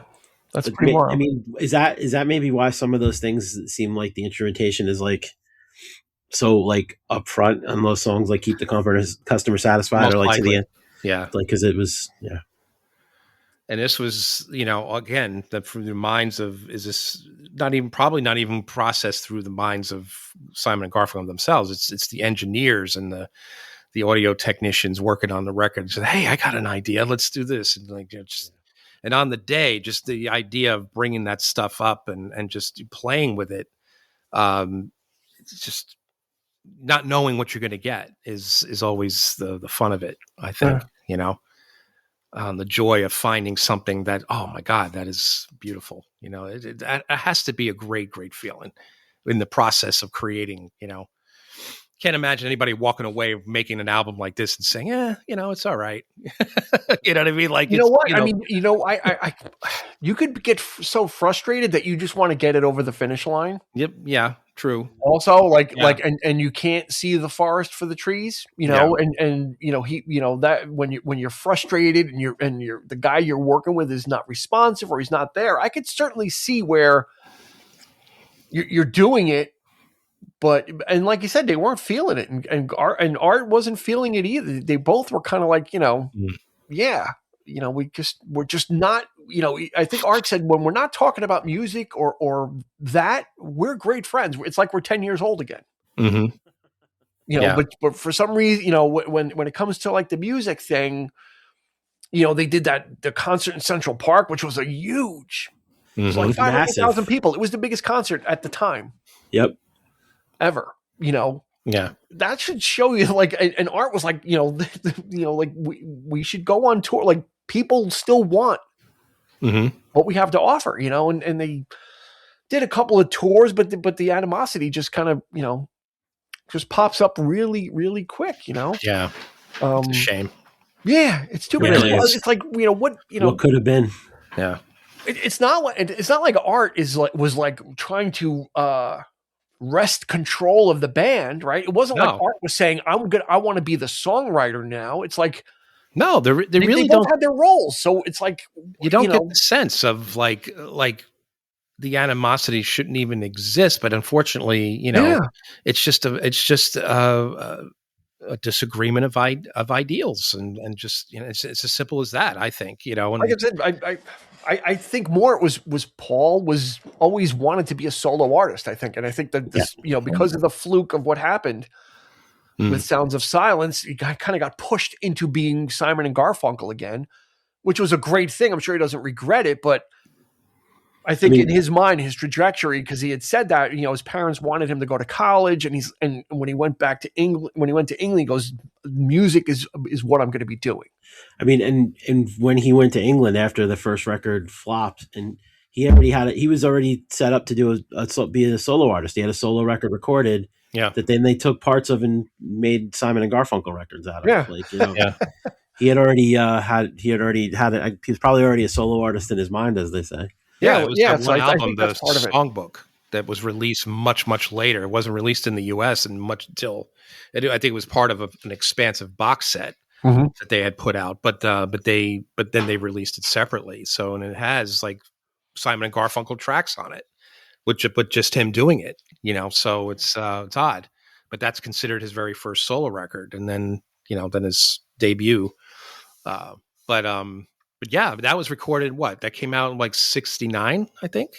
S1: that's pretty wild.
S4: I mean, is that maybe why some of those things seem like the instrumentation is like so like upfront on those songs, like "Keep the Customer Satisfied"
S3: Most
S4: or like
S3: likely.
S4: to the end?
S3: Yeah,
S4: like because it was
S3: And this was, again, through the minds of, is this probably not even processed through the minds of Simon and Garfunkel themselves. It's the engineers and the audio technicians working on the record and said, "Hey, I got an idea. Let's do this." And and on the day, just the idea of bringing that stuff up and just playing with it, it's just not knowing what you're going to get is always the fun of it, I think, the joy of finding something that, oh my God, that is beautiful. It has to be a great, great feeling in the process of creating, Can't imagine anybody walking away making an album like this and saying, it's all right. You know what I mean? Like,
S1: I you could get so frustrated that you just want to get it over the finish line.
S3: Yep. Yeah, true.
S1: Also, and you can't see the forest for the trees, that when you're frustrated and you're the guy you're working with is not responsive or he's not there. I could certainly see where you're doing it. But like you said, they weren't feeling it, and Art wasn't feeling it either. They both were kind of like, we're just not. I think Art said, when we're not talking about music or that, we're great friends. It's like we're 10 years old again.
S3: Mm-hmm.
S1: But for some reason, when it comes to like the music thing, they did the concert in Central Park, which was a huge, it was like 500,000 people. It was the biggest concert at the time.
S4: Yep.
S1: Ever,
S3: yeah,
S1: that should show you like, and Art was like, like we should go on tour. Like people still want what we have to offer, and they did a couple of tours, but the animosity just kind of, just pops up really, really quick,
S3: Yeah. It's a shame.
S1: Yeah. It's too bad. It's like, what
S4: could have been.
S3: Yeah.
S1: it's not like art was like trying to wrest control of the band, right? It wasn't like Art was saying, I want to be the songwriter now. It's like,
S3: no, they really
S1: both
S3: don't
S1: had their roles. So it's like,
S3: you don't get the sense of like the animosity shouldn't even exist. But unfortunately, it's just a disagreement of ideals and just, it's as simple as that, I think, and
S1: like I said, I think more it was Paul was always wanted to be a solo artist, I think. And I think that this, because of the fluke of what happened with Sounds of Silence, he kind of got pushed into being Simon and Garfunkel again, which was a great thing. I'm sure he doesn't regret it, but I think in his mind, his trajectory, because he had said that, his parents wanted him to go to college, and when he went back to England, he goes, music is what I'm going to be doing.
S4: I mean, and when he went to England after the first record flopped, and he already had it, he was already set up to do be a solo artist. He had a solo record recorded, that then they took parts of and made Simon and Garfunkel records out of.
S1: Yeah.
S4: He had already had it. He was probably already a solo artist in his mind, as they say.
S3: Yeah, it was that one album, the Songbook, that was released much, much later. It wasn't released in the U.S. and much until I think it was part of an expansive box set that they had put out. But then they released it separately. So, and it has like Simon and Garfunkel tracks on it, but just him doing it. So it's odd. But that's considered his very first solo record, and then then his debut. But yeah, that was recorded. That came out in like 69, I think,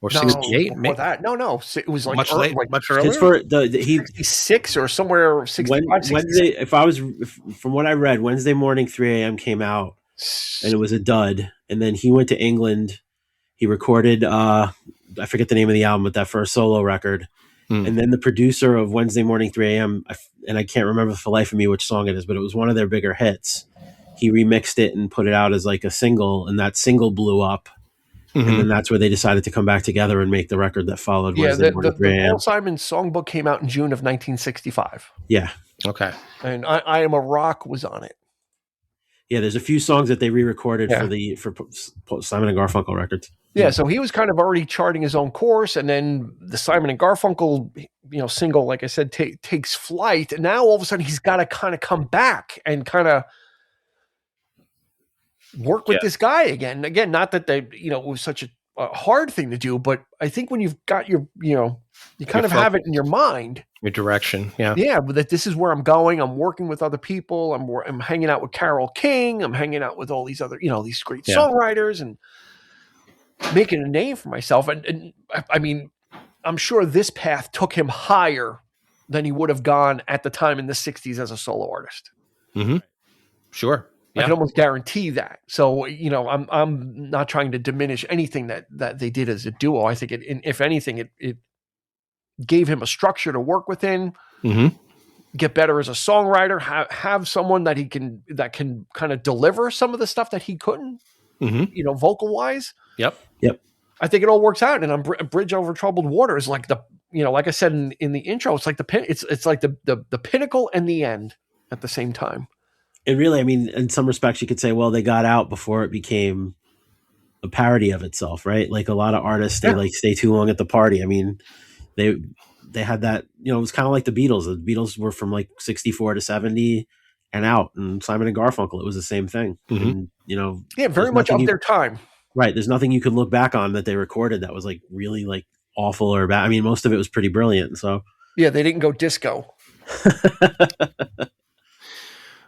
S3: or 68.
S1: Before that, no, it was like
S3: much earlier.
S4: It's for he
S1: 66 or somewhere 65.
S4: Wednesday, from what I read, Wednesday morning 3 a.m. came out, and it was a dud. And then he went to England. He recorded I forget the name of the album, but that first solo record. And then the producer of Wednesday morning 3 a.m. and I can't remember for the life of me which song it is, but it was one of their bigger hits. He remixed it and put it out as like a single, and that single blew up. And then that's where they decided to come back together and make the record that followed.
S1: The Paul Simon Songbook came out in June of 1965.
S4: Yeah.
S3: Okay.
S1: And I Am a Rock was on it.
S4: Yeah, there's a few songs that they re-recorded for Simon and Garfunkel records.
S1: Yeah, so he was kind of already charting his own course, and then the Simon and Garfunkel, single, like I said, takes flight, and now all of a sudden he's got to kind of come back and kind of work with this guy again. Again, not that it was such a hard thing to do, but I think when you've got you kind of have it in your mind,
S3: your direction,
S1: but that this is where I'm going. I'm working with other people. I'm hanging out with Carole King. I'm hanging out with all these other, these great songwriters, and making a name for myself. And I mean, I'm sure this path took him higher than he would have gone at the time in the 60s as a solo artist.
S3: Mm-hmm. Sure.
S1: I can almost guarantee that. So, I'm not trying to diminish anything that they did as a duo. I think if anything, it gave him a structure to work within, get better as a songwriter, have someone that can kind of deliver some of the stuff that he couldn't, vocal wise.
S3: Yep.
S1: I think it all works out. And Bridge Over Troubled Water is like like I said in the intro, it's like it's like the pinnacle and the end at the same time.
S4: And really, I mean, in some respects, you could say, well, they got out before it became a parody of itself, right? Like a lot of artists, they like stay too long at the party. I mean, they had that, it was kind of like the Beatles. The Beatles were from like 64 to 70 and out. And Simon and Garfunkel, it was the same thing. And,
S1: very much of their time.
S4: Right. There's nothing you could look back on that they recorded that was like really like awful or bad. I mean, most of it was pretty brilliant. So
S1: yeah, they didn't go disco.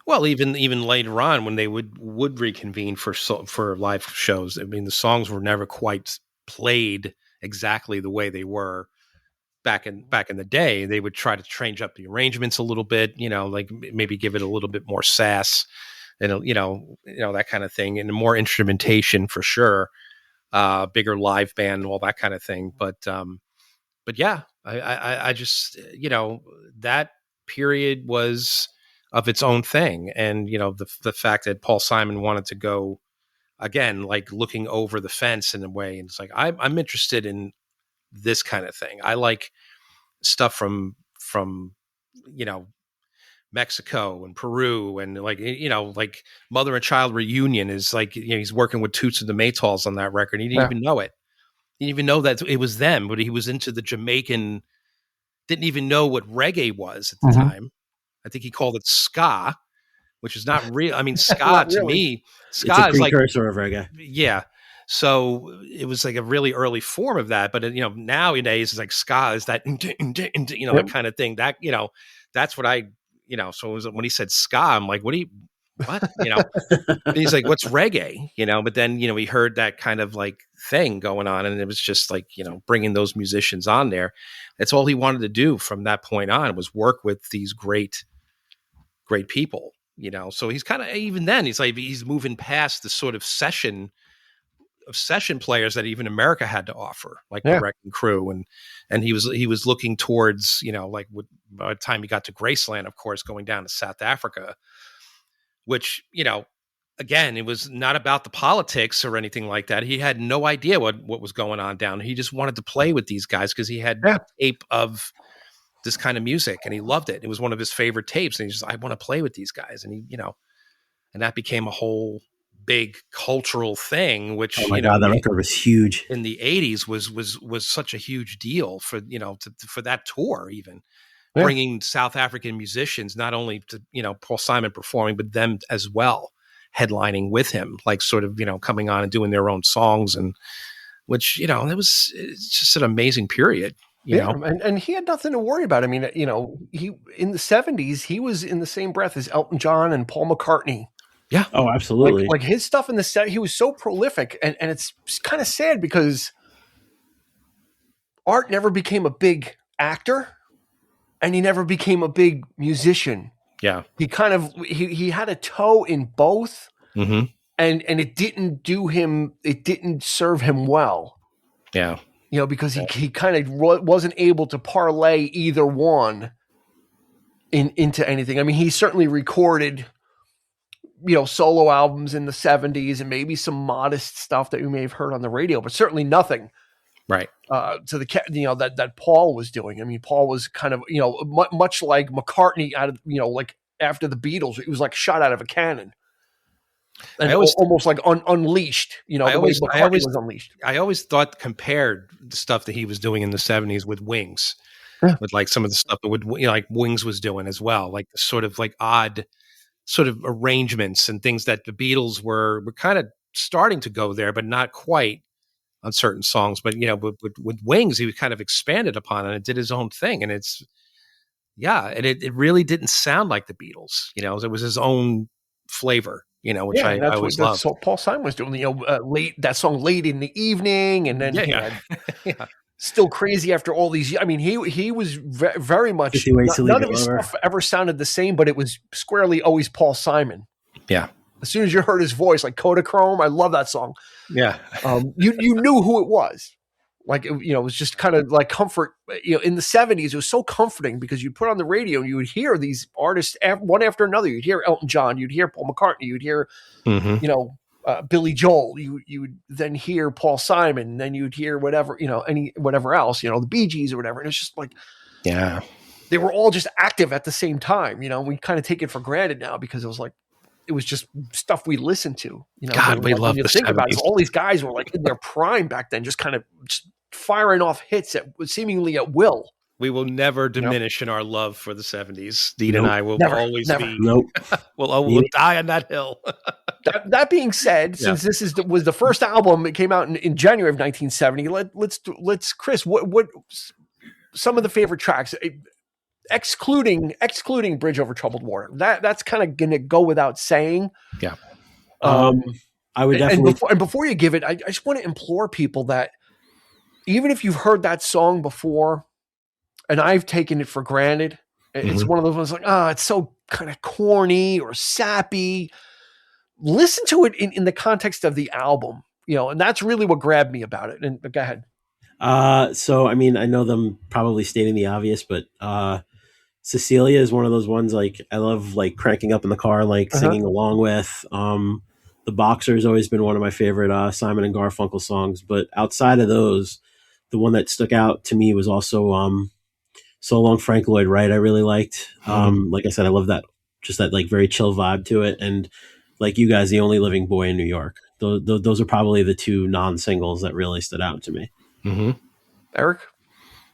S3: Well, even later on when they would reconvene for live shows, I mean, the songs were never quite played exactly the way they were back in the day. They would try to change up the arrangements a little bit, like maybe give it a little bit more sass and that kind of thing, and more instrumentation for sure, bigger live band and all that kind of thing. But yeah, I just that period was of its own thing. And, the fact that Paul Simon wanted to go again, like looking over the fence in a way. And it's like, I'm interested in this kind of thing. I like stuff from Mexico and Peru, and like, you know, like Mother and Child Reunion is like, you know, he's working with Toots and the Maytals on that record. He didn't even know it. He didn't even know that it was them, but he was into the Jamaican, didn't even know what reggae was at the time. I think he called it ska, which is not real. I mean, ska to me, ska
S4: is
S3: like
S4: precursor of reggae.
S3: Yeah. So it was like a really early form of that. But, you know, nowadays it's like ska is that, you know, that kind of thing that, you know, that's what I, you know, so it was, when he said ska, I'm like, what, you know, and he's like, what's reggae, you know, but then, you know, he heard that kind of like thing going on, and it was just like, you know, bringing those musicians on there. That's all he wanted to do from that point on, was work with these great people, you know. So he's kind of, even then he's like, he's moving past the sort of session players that even America had to offer, like the Wrecking Crew, and he was looking towards, you know, like by the time he got to Graceland, of course, going down to South Africa, which, you know, again, it was not about the politics or anything like that. He had no idea what was going on down there. He just wanted to play with these guys because he had a tape of this kind of music and he loved it. It was one of his favorite tapes. And he's just, I want to play with these guys. And he, you know, and that became a whole big cultural thing, which,
S4: oh my God, that record was huge
S3: in the 80s, was such a huge deal for, you know, for that tour, even bringing South African musicians, not only to, you know, Paul Simon performing, but them as well, headlining with him, like sort of, you know, coming on and doing their own songs, and which, you know, it's just an amazing period, you know.
S1: And he had nothing to worry about. I mean, you know, he in the 70s, he was in the same breath as Elton John and Paul McCartney.
S3: Yeah.
S4: Oh, absolutely.
S1: Like his stuff in the set, he was so prolific, and it's kind of sad because Art never became a big actor, and he never became a big musician.
S3: Yeah.
S1: He kind of, he had a toe in both,
S3: and
S1: it didn't serve him well.
S3: Yeah.
S1: You know, because he kind of wasn't able to parlay either one into anything. I mean, he certainly recorded, you know, solo albums in the 70s and maybe some modest stuff that you may have heard on the radio, but certainly nothing
S3: right
S1: to the, you know, that Paul was doing. I mean, Paul was kind of, you know, much like McCartney out of, you know, like after the Beatles, it was like shot out of a cannon. And almost like unleashed, you know, McCartney was unleashed.
S3: I always thought, compared the stuff that he was doing in the 70s with Wings, with like some of the stuff that would, you know, like Wings was doing as well, like the sort of like odd sort of arrangements and things that the Beatles were kind of starting to go there, but not quite on certain songs. But, you know, with Wings, he kind of expanded upon it and did his own thing. And it really didn't sound like the Beatles, you know, it was his own flavor, you know, which I always loved.
S1: That's what Paul Simon was doing, you know, that song Late in the Evening, and then Still Crazy After All These years. I mean, he was very much, none of his stuff ever sounded the same, but it was squarely always Paul Simon.
S3: Yeah.
S1: As soon as you heard his voice, like Kodachrome, I love that song.
S3: Yeah.
S1: You knew who it was. Like, you know, it was just kind of like comfort. You know, in the 70s, it was so comforting because you'd put on the radio and you would hear these artists one after another. You'd hear Elton John, you'd hear Paul McCartney, you'd hear, you know, Billy Joel. You would then hear Paul Simon, and then you'd hear whatever, you know, whatever else, you know, the Bee Gees or whatever. And it's just like, they were all just active at the same time. You know, we kind of take it for granted now because it was just stuff we listened to. You know,
S3: God, we love the 70s.
S1: About it, all these guys were like in their prime back then, just kind of firing off hits seemingly at will.
S3: We will never diminish in our love for the 70s. Dean and I will always be. We'll die on that hill.
S1: That being said, since this was the first album, it came out in January of 1970. Let's Chris, what some of the favorite tracks, excluding Bridge Over Troubled Water. That's kind of gonna go without saying.
S3: Yeah.
S4: I would definitely.
S1: And before you give it, I just want to implore people that even if you've heard that song before, and I've taken it for granted, it's one of those ones like, it's so kind of corny or sappy. Listen to it in the context of the album, you know, and that's really what grabbed me about it. And go ahead.
S4: So, I mean, I know them probably stating the obvious, but Cecilia is one of those ones, like, I love, like, cranking up in the car, like, singing along with. The Boxer has always been one of my favorite Simon and Garfunkel songs. But outside of those, the one that stuck out to me was also So Long Frank Lloyd Wright I really liked. Like I said, I love that, just that like very chill vibe to it. And like you guys, The Only Living Boy in New York. Those are probably the two non-singles that really stood out to me.
S1: Eric,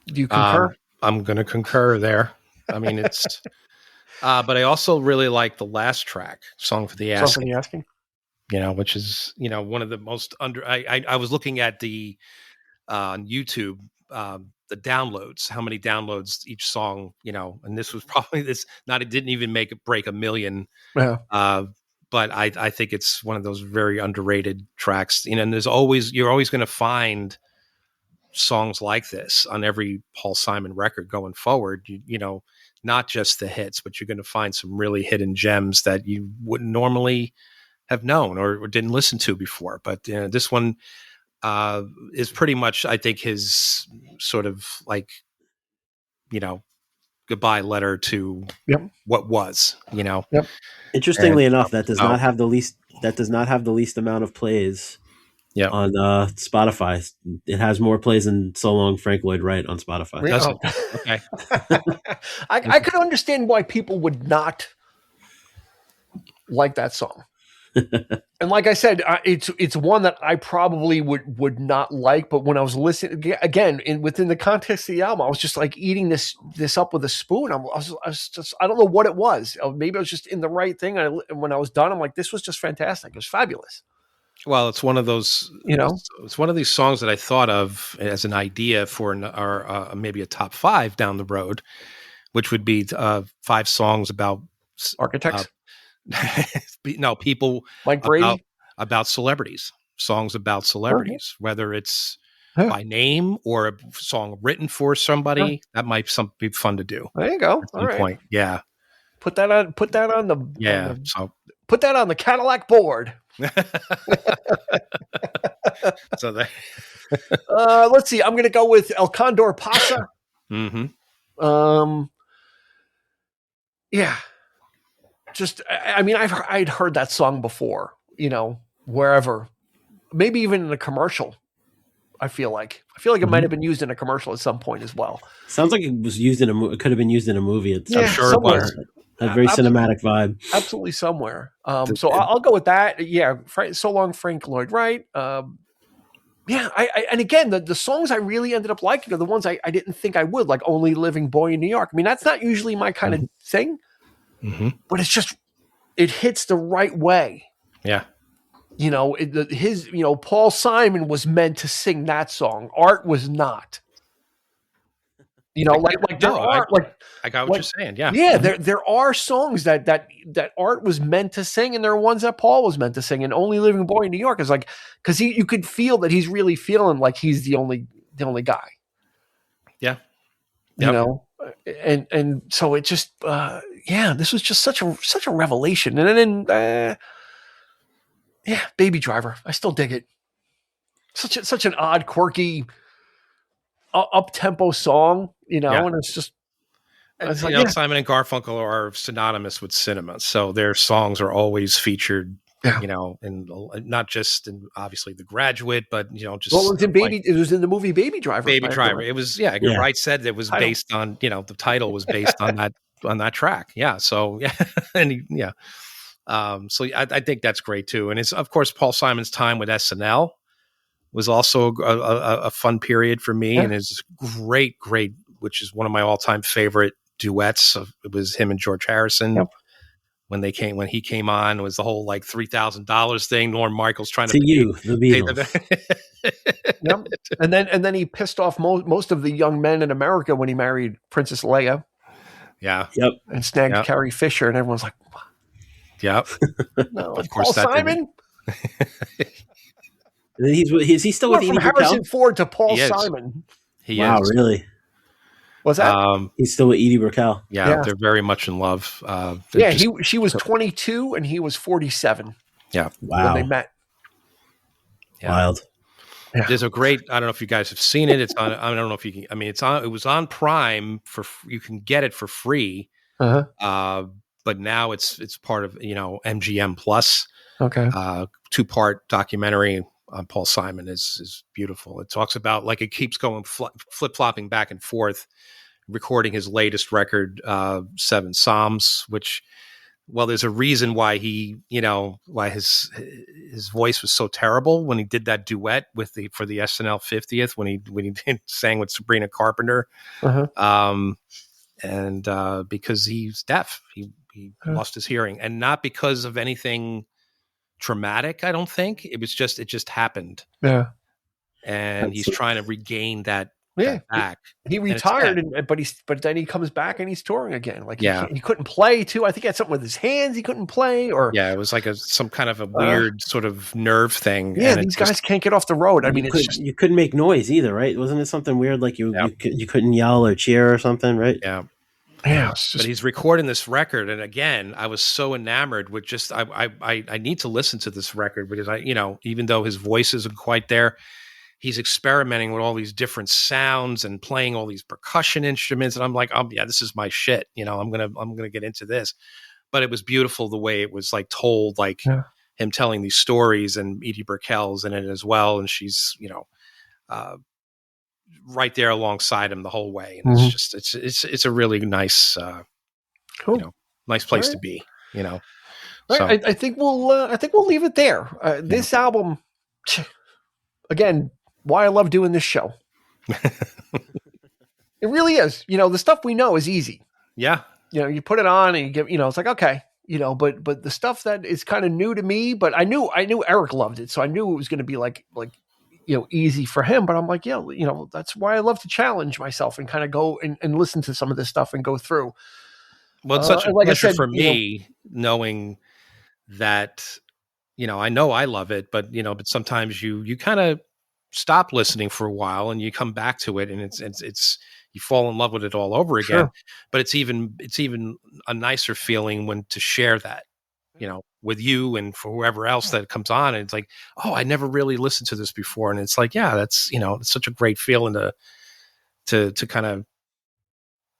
S1: do you concur?
S3: I'm going to concur there. I mean, it's, but I also really like the last track, Song for the Asking. Which is, one of the most I was looking at the, on YouTube, the downloads, how many downloads each song, and this was probably it didn't even break a million.
S1: Yeah.
S3: But I think it's one of those very underrated tracks, and you're always going to find songs like this on every Paul Simon record going forward, not just the hits, but you're going to find some really hidden gems that you wouldn't normally have known or didn't listen to before. But this one is pretty much, I think, his sort of like, goodbye letter to what was,
S1: Yep.
S4: Interestingly enough, that does not have the least amount of plays on Spotify. It has more plays than So Long Frank Lloyd Wright on Spotify.
S3: Does it? Okay.
S1: I could understand why people would not like that song. And like I said, it's one that I probably would not like. But when I was listening again, within the context of the album, I was just like eating this up with a spoon. I was just, I don't know what it was. Maybe I was just in the right thing. And when I was done, I'm like, this was just fantastic. It was fabulous.
S3: Well, it's one of those, it's one of these songs that I thought of as an idea for maybe a top 5 down the road, which would be 5 songs about
S1: architects.
S3: No, people
S1: like Brady
S3: about celebrities, songs about celebrities, whether it's by name or a song written for somebody. That might be fun to do.
S1: There you go.
S3: At some point. Yeah.
S1: Put that on the put that on the Cadillac board.
S3: So that
S1: let's see. I'm going to go with El Condor Pasa. Yeah. Just, I mean, I'd heard that song before, wherever, maybe even in a commercial. I feel like it might have been used in a commercial at some point as well.
S4: Sounds like it was used in a movie. It could have been used in a movie.
S3: I'm sure somewhere. It was
S4: a very cinematic vibe.
S1: Absolutely somewhere. So I'll go with that. Yeah. So Long Frank Lloyd Wright. And again, the songs I really ended up liking are the ones I didn't think I would, like Only Living Boy in New York. I mean, that's not usually my kind of thing. But it's just, it hits the right way.
S3: Yeah.
S1: Paul Simon was meant to sing that song. Art was not. I got
S3: what you're saying. Yeah.
S1: Yeah. There are songs that Art was meant to sing, and there are ones that Paul was meant to sing. And Only Living Boy in New York is like, because you could feel that he's really feeling like he's the only guy.
S3: Yeah.
S1: And so it just this was just such a revelation. And then Baby Driver, I still dig it. Such an odd, quirky, up tempo song, and it's just
S3: Simon and Garfunkel are synonymous with cinema, so their songs are always featured. And not just in obviously The Graduate, but just
S1: it was in the movie Baby Driver.
S3: Baby Driver. It was Wright said it was based on the title was based on that track. Yeah. So so I think that's great too. And it's of course Paul Simon's time with SNL was also a fun period for me, and it's great, which is one of my all time favorite duets. It was him and George Harrison. Yep. When he came on, it was the whole like $3,000 thing. Lorne Michaels trying to
S4: the Beatles.
S1: Yep. And then he pissed off most of the young men in America when he married Princess Leia.
S3: Yeah.
S4: Yep.
S1: And snagged Carrie Fisher, and everyone's like, what?
S3: Yep.
S1: No, of course, Paul Simon.
S4: Is he still with Edie Brickell?
S1: Harrison Ford to Paul Simon.
S3: He is.
S4: Really?
S1: What's that?
S4: He's still with Edie Brickell.
S3: Yeah, they're very much in love.
S1: She was 22 and he was 47.
S3: Yeah.
S1: Wow. When they met.
S3: Yeah.
S4: Wild.
S3: Yeah. There's a great, I don't know if you guys have seen it. It's on, I don't know if you can, I mean, it was on Prime you can get it for free.
S1: Uh-huh.
S3: But now it's part of, MGM Plus.
S1: Okay.
S3: 2-part documentary on Paul Simon is beautiful. It talks about, like, it keeps going flip-flopping back and forth, recording his latest record, 7 Psalms, which, well, there's a reason why why his voice was so terrible when he did that duet for the SNL 50th when he sang with Sabrina Carpenter, and because he's deaf, he lost his hearing, and not because of anything traumatic. I don't think it just happened.
S1: Yeah,
S3: and he's trying to regain that back.
S1: He retired, but then he comes back and he's touring again. Like he couldn't play too. I think he had something with his hands. He couldn't play, or
S3: it was like some kind of a weird sort of nerve thing.
S1: Yeah, and these guys can't get off the road. I mean,
S4: you couldn't make noise either, right? Wasn't it something weird? Like you couldn't yell or cheer or something, right?
S3: Yeah.
S1: Yeah,
S3: but he's recording this record, and again, I was so enamored with just I need to listen to this record because even though his voice isn't quite there, he's experimenting with all these different sounds and playing all these percussion instruments, and I'm like, oh yeah, this is my shit. I'm gonna get into this. But it was beautiful the way it was like told, like him telling these stories, and Edie Brickell's in it as well, and she's right there alongside him the whole way, and it's a really nice,
S1: cool,
S3: nice place to be.
S1: Right. So. I think we'll leave it there. This album, again, why I love doing this show. It really is. The stuff we know is easy.
S3: Yeah.
S1: You put it on and you give. It's like okay. But the stuff that is kind of new to me. But I knew Eric loved it, so I knew it was going to be like. Easy for him, but I'm like, that's why I love to challenge myself and kind of go and listen to some of this stuff and go through.
S3: Well, it's such a pleasure for me knowing that, I know I love it, but sometimes you kind of stop listening for a while and you come back to it and it's you fall in love with it all over again. Sure. But it's even a nicer feeling when to share that. With you and for whoever else that comes on, and it's like, oh, I never really listened to this before, and it's like, yeah, that's it's such a great feeling to kind of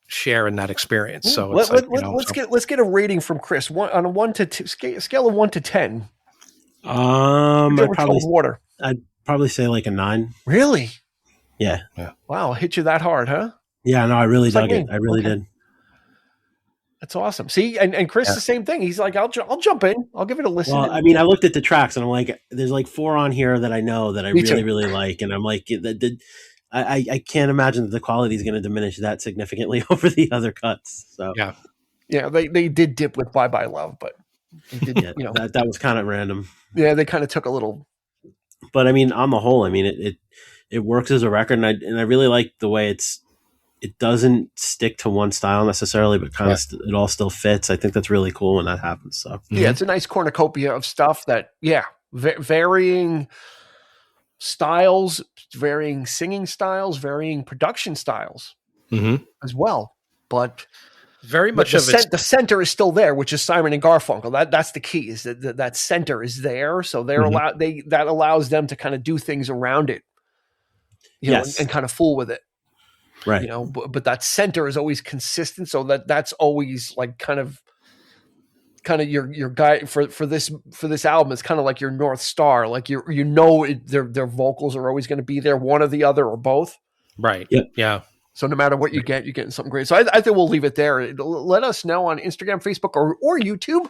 S3: share in that experience. So
S1: let's get a rating from Chris on a 1 to 2 scale of 1 to 10.
S4: I'd probably say like a 9.
S1: Really?
S4: Yeah.
S1: Wow, hit you that hard, huh?
S4: Yeah, no, I really dug it. I really did.
S1: That's awesome. See, and Chris, the same thing. He's like, I'll jump in. I'll give it a listen.
S4: Well, I mean, I looked at the tracks and I'm like, there's like 4 on here that I know that I really like. And I'm like, I can't imagine that the quality is going to diminish that significantly over the other cuts. So
S1: yeah, they did dip with Bye Bye Love, but they did,
S4: that was kind of random.
S1: Yeah, they kind of took a little.
S4: But I mean, on the whole, I mean, it works as a record, and I really like the way it doesn't stick to one style necessarily, but kind of it all still fits. I think that's really cool when that happens. So
S1: it's a nice cornucopia of stuff that varying styles, varying singing styles, varying production styles as well. But
S3: very much
S1: the center is still there, which is Simon and Garfunkel. That's the key, is that center is there, so they're that allows them to kind of do things around it, and kind of fool with it.
S4: Right.
S1: But that center is always consistent. So that's always like kind of your guide for this album. It's kind of like your North Star. Like their vocals are always going to be there, one or the other or both.
S3: Right. Yep. Yeah.
S1: So no matter what you get, you're getting something great. So I think we'll leave it there. Let us know on Instagram, Facebook, or YouTube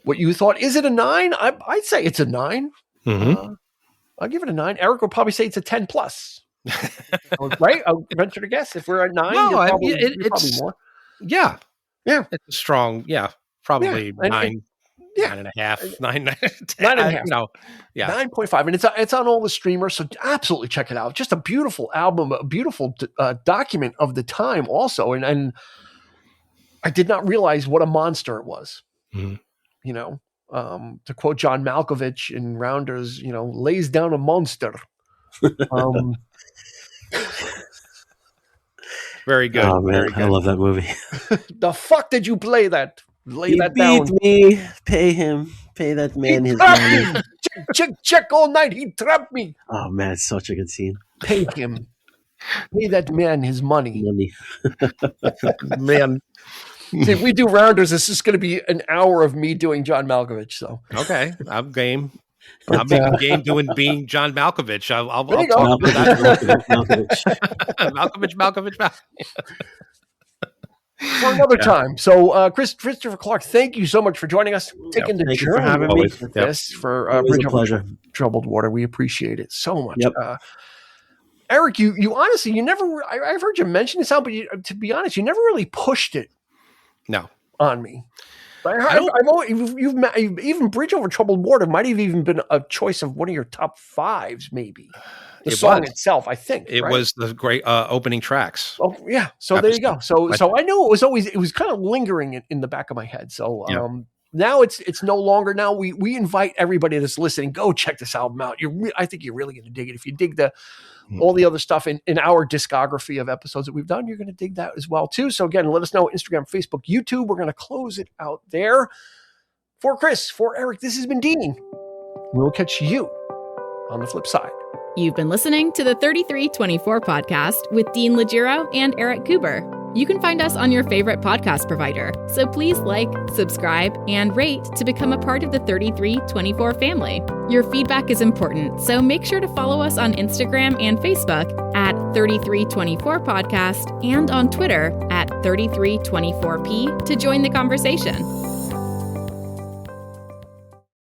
S1: what you thought. Is it a 9? I'd say it's a 9. I'll give it a 9. Eric will probably say it's a 10 plus. Right? I'll venture to guess. If we're at 9, it's probably more.
S3: Yeah. It's a strong, probably 9, 9.5, 9, 10,
S1: 9.5. 9.5. And it's on all the streamers, so absolutely check it out. Just a beautiful album, a beautiful document of the time also. And I did not realize what a monster it was. To quote John Malkovich in Rounders, lays down a monster.
S3: Very good.
S4: Oh man, I love that movie.
S1: The fuck did you play that? Lay that
S4: down.
S1: He
S4: beat me. Pay him. Pay that man his money.
S1: Check all night. He trapped me.
S4: Oh man, it's such a good scene.
S1: Pay him. Pay that man his money.
S3: Man.
S1: See, if we do Rounders, this is going to be an hour of me doing John Malkovich. So
S3: okay, I'm game. I'll make him game being John Malkovich. I'll
S1: There you
S3: talk
S1: go.
S3: about that.
S4: Malkovich.
S3: Malkovich.
S1: For another time. So, Christopher Clark, thank you so much for joining us, taking the
S4: Thank you for
S1: journey
S4: having
S1: with
S4: me.
S1: this for
S4: Always
S1: Bridge
S4: a
S1: Over
S4: pleasure.
S1: Troubled Water. We appreciate it so much.
S4: Yep.
S1: Eric, you honestly, you never, I've heard you mention this out, but to be honest, you never really pushed it
S3: No.
S1: on me. I've always, even Bridge Over Troubled Water might have even been a choice of one of your top fives, maybe. The song itself, I think.
S3: It was the great opening tracks.
S1: Oh yeah. So there you go. So I knew it was kind of lingering in the back of my head. So now it's no longer. Now we invite everybody that's listening, go check this album out. I think you're really going to dig it. If you dig all the other stuff in our discography of episodes that we've done, you're going to dig that as well too. So again, let us know, Instagram, Facebook, YouTube. We're going to close it out there. For Chris, for Eric, this has been Dean. We'll catch you on the flip side.
S2: You've been listening to the 3324 podcast with Dean Legiro and Eric Kuber. You can find us on your favorite podcast provider, so please like, subscribe, and rate to become a part of the 3324 family. Your feedback is important, so make sure to follow us on Instagram and Facebook at 3324 podcast and on Twitter at 3324p to join the conversation.